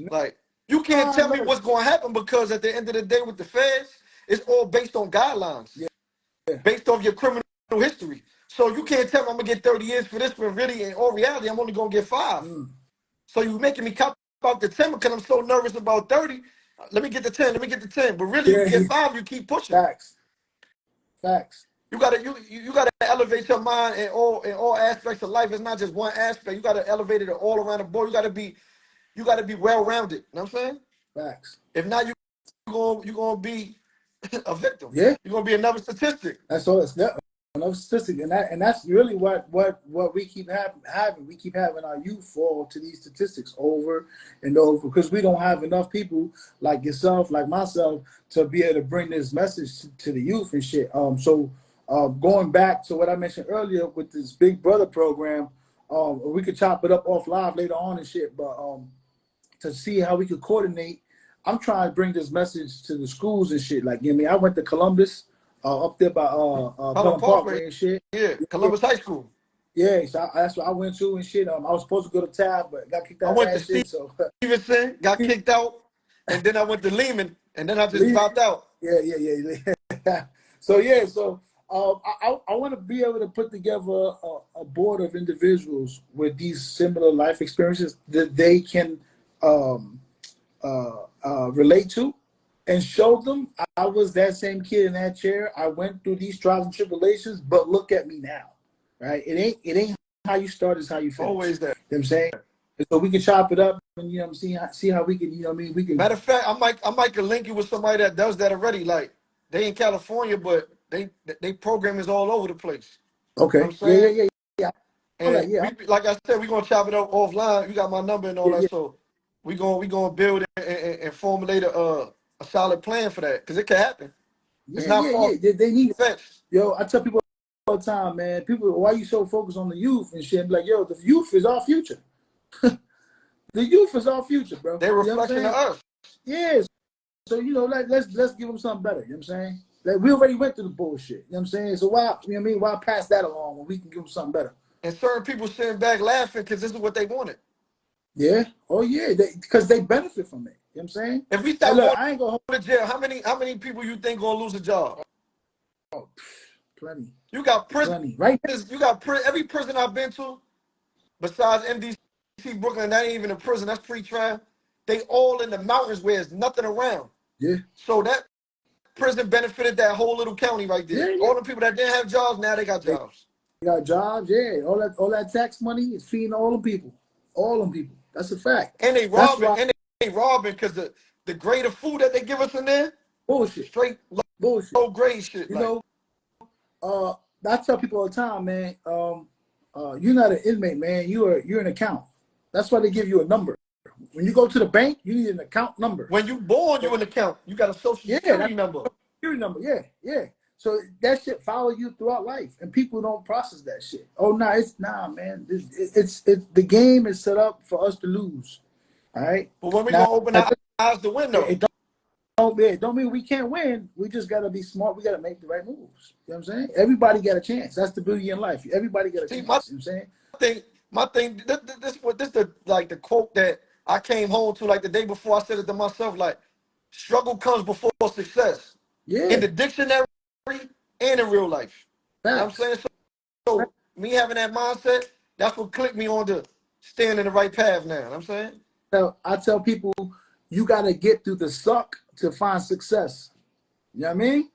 Like you can't tell me what's gonna happen because at the end of the day with the Feds, it's all based on guidelines. Yeah. Based off your criminal history. So you can't tell me I'm gonna get 30 years for this, but really in all reality, I'm only gonna get 5. So you making me cop out the 10 because I'm so nervous about 30. Let me get the 10. But really, you get 5. You keep pushing. Facts. You gotta elevate your mind in all aspects of life. It's not just one aspect. You gotta elevate it all around the board. You gotta be well rounded. You know what I'm saying? Facts. If not, you're gonna be a victim. Yeah. You're gonna be another statistic. That's all. It's another statistic, and that's really what we keep having. We keep having our youth fall to these statistics over and over because we don't have enough people like yourself, like myself, to be able to bring this message to the youth and shit. So going back to what I mentioned earlier with this Big Brother program, we could chop it up off live later on and shit, but to see how we could coordinate. I'm trying to bring this message to the schools and shit. Like, I went to Columbus, up there by Pelham Parkway and shit. Yeah, Columbus High School. Yeah, so that's what I went to and shit. I was supposed to go to Tab, but got kicked out. I went to shit, Stevenson, got kicked out, and then I went to Lehman, and then I just dropped out. Yeah. So I want to be able to put together a board of individuals with these similar life experiences that they can relate to and show them I was that same kid in that chair. I went through these trials and tribulations, but look at me now, right? It ain't how you start, it's how you finish. Always that. You know what I'm saying? And so we can chop it up and see how we can, we can. Matter of fact, I might could link you with somebody that does that already. Like they in California, but they program is all over the place. Okay. You know Yeah. And like I said, we're gonna chop it up offline. You got my number and all that, so we gonna build and formulate a solid plan for that because it can happen. It's not far. They need it. Yo, I tell people all the time, man. People, why you so focused on the youth and shit? I'm like, yo, the youth is our future. The youth is our future, bro. They're reflection of us. Yes. So let's give them something better. You know what I'm saying? Like we already went through the bullshit. You know what I'm saying? So why why pass that along when we can give them something better? And certain people sitting back laughing because this is what they wanted. Yeah. Oh yeah. Because they benefit from it. You know what I'm saying? If we start going I ain't gonna to jail, how many people you think gonna lose a job? Oh, plenty. You got prison. Plenty. Right. You got every prison I've been to, besides MDC Brooklyn, that ain't even a prison. That's pre-trial. They all in the mountains where there's nothing around. Yeah. So that prison benefited that whole little county right there. Yeah. All the people that didn't have jobs, now they got jobs. They got jobs, yeah. All that tax money is feeding all them people. All them people. That's a fact. And they robbing because the grade of food that they give us in there, bullshit. Straight bullshit. Low grade shit. I tell people all the time, man, you're not an inmate, man. You're an account. That's why they give you a number. When you go to the bank, you need an account number. When you born, you an account. You got a social security number. Security number, yeah. So that shit follow you throughout life, and people don't process that shit. Oh, man. It's the game is set up for us to lose. All right. But when we gonna open our eyes to win, though? It don't mean we can't win. We just gotta be smart. We gotta make the right moves. You know what I'm saying? Everybody got a chance. That's the beauty in life. Everybody got a chance. You know what I'm saying? My thing. This the quote that I came home to like the day before. I said it to myself like, struggle comes before success. Yeah. In the dictionary and in real life. You know what I'm saying? So me having that mindset, that's what clicked me on to staying in the right path now. You know what I'm saying? So I tell people, you got to get through the suck to find success. You know what I mean?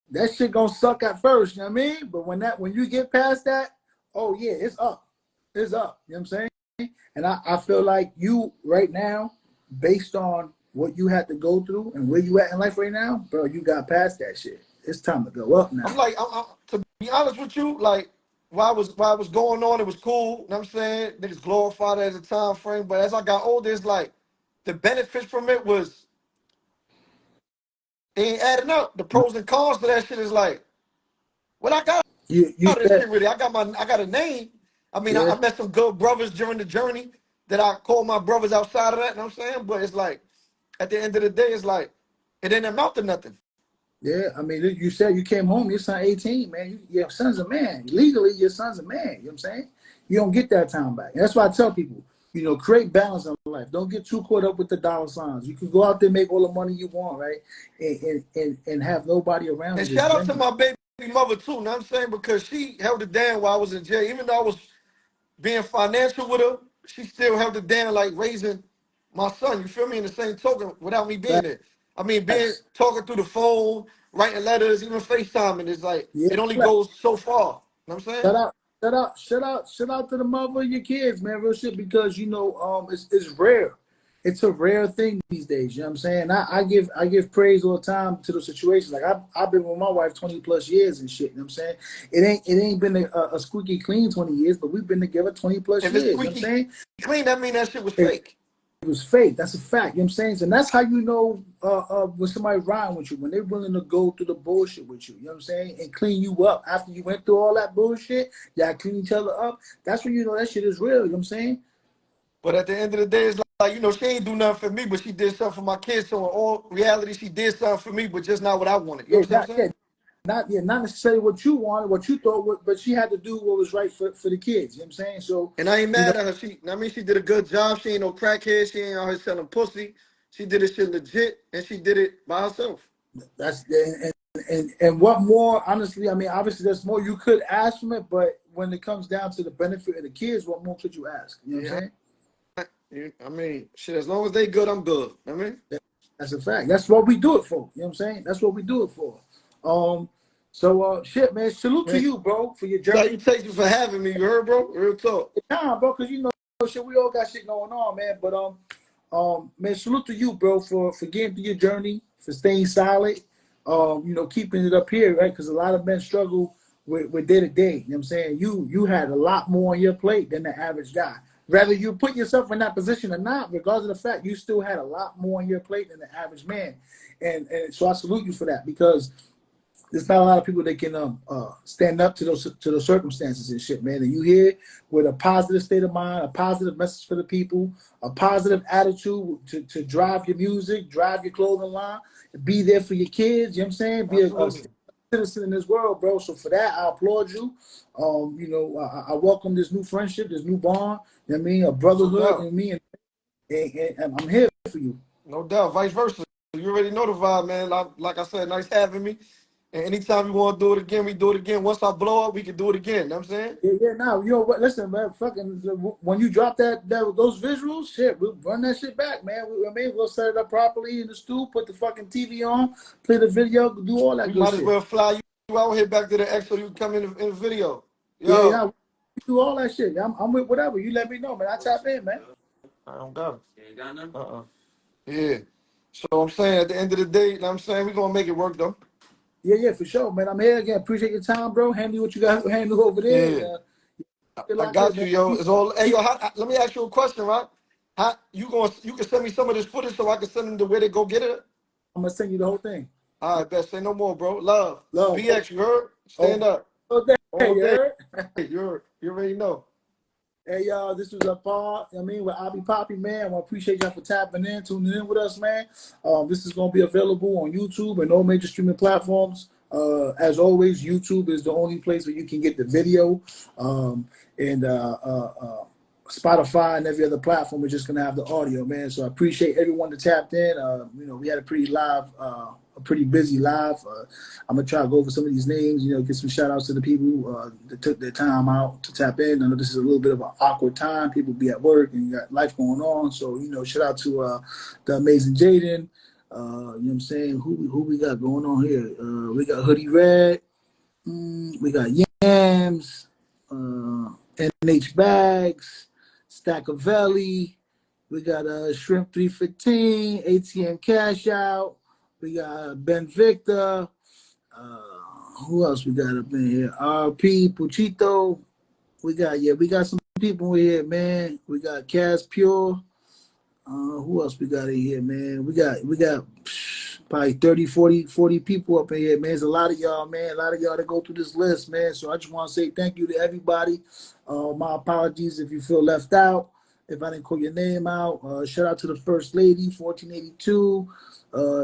That shit gonna suck at first, you know what I mean? But when you get past that, oh yeah, it's up. It's up. You know what I'm saying? And I feel like you right now, based on what you had to go through and where you at in life right now, bro, you got past that shit. It's time to go up I'm now. like, to be honest with you, like while I was going on, it was cool. You know what I'm saying? Niggas glorified it as a time frame. But as I got older, it's like the benefits from it was it ain't adding up. The pros and cons to that shit is like, what I got You out of this said, shit really. I got a name. I mean, yeah, I met some good brothers during the journey that I call my brothers outside of that, you know what I'm saying? But it's like, at the end of the day, it's like, it didn't amount to nothing. yeah. I mean, you said you came home, your son 18, man. Your son's a man. Legally, your son's a man. You know what I'm saying? You don't get that time back. And that's why I tell people, create balance in life. Don't get too caught up with the dollar signs. You can go out there, make all the money you want, right? And have nobody around And you to shout out to defend you. my baby mother too, you know what I'm saying? Because she held it down while I was in jail. Even though I was being financial with her, she still held it down like raising my son. You feel me? In the same token, without me being there. I mean, being Facts. talking through the phone, writing letters, even FaceTiming is like Yeah. it only goes so far. You know what I'm saying? Shout out, shout out to the mother of your kids, man. Real shit, because it's rare. It's a rare thing these days. You know what I'm saying? I give praise all the time to the situations. Like I've been with my wife 20 plus years and shit. You know what I'm saying? It ain't been a squeaky clean 20 years, but we've been together 20 plus If it's years. You know what I'm squeaky saying? clean, that mean that shit was fake. It was fake. That's a fact. You know what I'm saying? And that's how you know when somebody riding with you, when they're willing to go through the bullshit with you. You know what I'm saying? And clean you up. After you went through all that bullshit, y'all clean each other up. That's when you know that shit is real. You know what I'm saying? But at the end of the day, it's like, she ain't do nothing for me, but she did something for my kids. So in all reality, she did something for me, but just not what I wanted. You know Yeah, what I'm saying? not necessarily what you wanted, what you thought, but she had to do what was right for the kids. You know what I'm saying? So, And I ain't you know, mad at her. She did a good job. She ain't no crackhead. She ain't out here selling pussy. She did this shit legit, and she did it by herself. that's and what more, honestly, I mean, obviously there's more you could ask from it, but when it comes down to the benefit of the kids, what more could you ask? You know what I'm Yeah, saying? I mean, shit. As long as they good, I'm good. I mean, That's a fact. That's what we do it for. You know what I'm saying? That's what we do it for. Shit, man. Salute to man, you, bro, for your journey. salutations for having me. You heard, bro? Real talk. Nah, bro, because shit, we all got shit going on, man. But man, salute to you, bro, for getting through your journey, for staying solid. Keeping it up here, right? Because a lot of men struggle with day to day. You know what I'm saying? You had a lot more on your plate than the average guy. Whether you put yourself in that position or not, regardless of the fact, you still had a lot more on your plate than the average man. And so I salute you for that, because there's not a lot of people that can stand up to those circumstances and shit, man. And you here with a positive state of mind, a positive message for the people, a positive attitude to drive your music, drive your clothing line, be there for your kids. You know what I'm saying? Be a Absolutely. citizen in this world, bro. So for that, I applaud you. I welcome this new friendship, this new bond. You know what I mean? A No brotherhood doubt. in me, and I'm here for you. No doubt. Vice versa. You already know the vibe, man. Like I said, nice having me. And anytime we want to do it again, we do it again. Once I blow up, we can do it again. You know what I'm saying? Yeah. Now you know what? Listen, man. Fucking when you drop those visuals, shit, we'll run that shit back, man. We'll set it up properly in the stool, put the fucking TV on, play the video, do all that We good might as shit. well fly you out here back to the X so you can come in the video. Yeah. Yo. We do all that shit. I'm with whatever. You let me know, man. I tap in, man. I don't got it. You ain't got none? Yeah. So I'm saying at the end of the day, you know what I'm saying, we're gonna make it work though. Yeah, for sure, man. I'm here again. Appreciate your time, bro. Handle what you got to handle over there, and Yeah. get I locked in, got you, man. yo. It's all hey yo, let me ask you a question, right? How you can send me some of this footage so I can send them to where they go get it? I'm gonna send you the whole thing. All right, best say no more, bro. Love. Love, bro. VX, you heard? Oh, Stand up. all day, All you day. heard? You already know. Hey, y'all, this was a part, with Oppy Poppy, man. I appreciate y'all for tapping in, tuning in with us, man. This is going to be available on YouTube and all major streaming platforms. As always, YouTube is the only place where you can get the video. And Spotify and every other platform is just going to have the audio, man. So I appreciate everyone that tapped in. We had a pretty busy live. I'm gonna try to go over some of these names, get some shout outs to the people that took their time out to tap in. I know this is a little bit of an awkward time. People be at work and got life going on. So, shout out to the amazing Jaden, You know what I'm saying? Who we got going on here? We got Hoodie Red. We got Yams, NH Bags, Stackavelli. We got Shrimp 315, ATM Cash Out. We got Ben Victor. Uh, who else we got up in here? RP Puchito. We got some people in here, man. We got Cass Pure. Who else we got in here, man? We got probably 30, 40 people up in here, man. There's a lot of y'all, man. A lot of y'all that go through this list, man. So I just want to say thank you to everybody. My apologies if you feel left out, if I didn't call your name out. Shout out to the First Lady, 1482,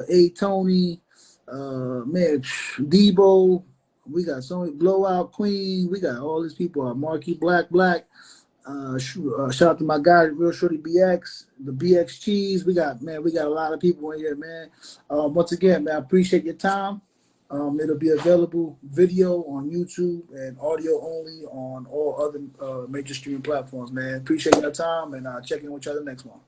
A. Tony, man, Debo. We got so many Blowout Queen. We got all these people. Marky Black. Shout out to my guy, Real Shorty BX, the BX Cheese. We got a lot of people in here, man. Once again, man, I appreciate your time. It'll be available video on YouTube and audio only on all other major streaming platforms, man. Appreciate your time and check in with you on the next one.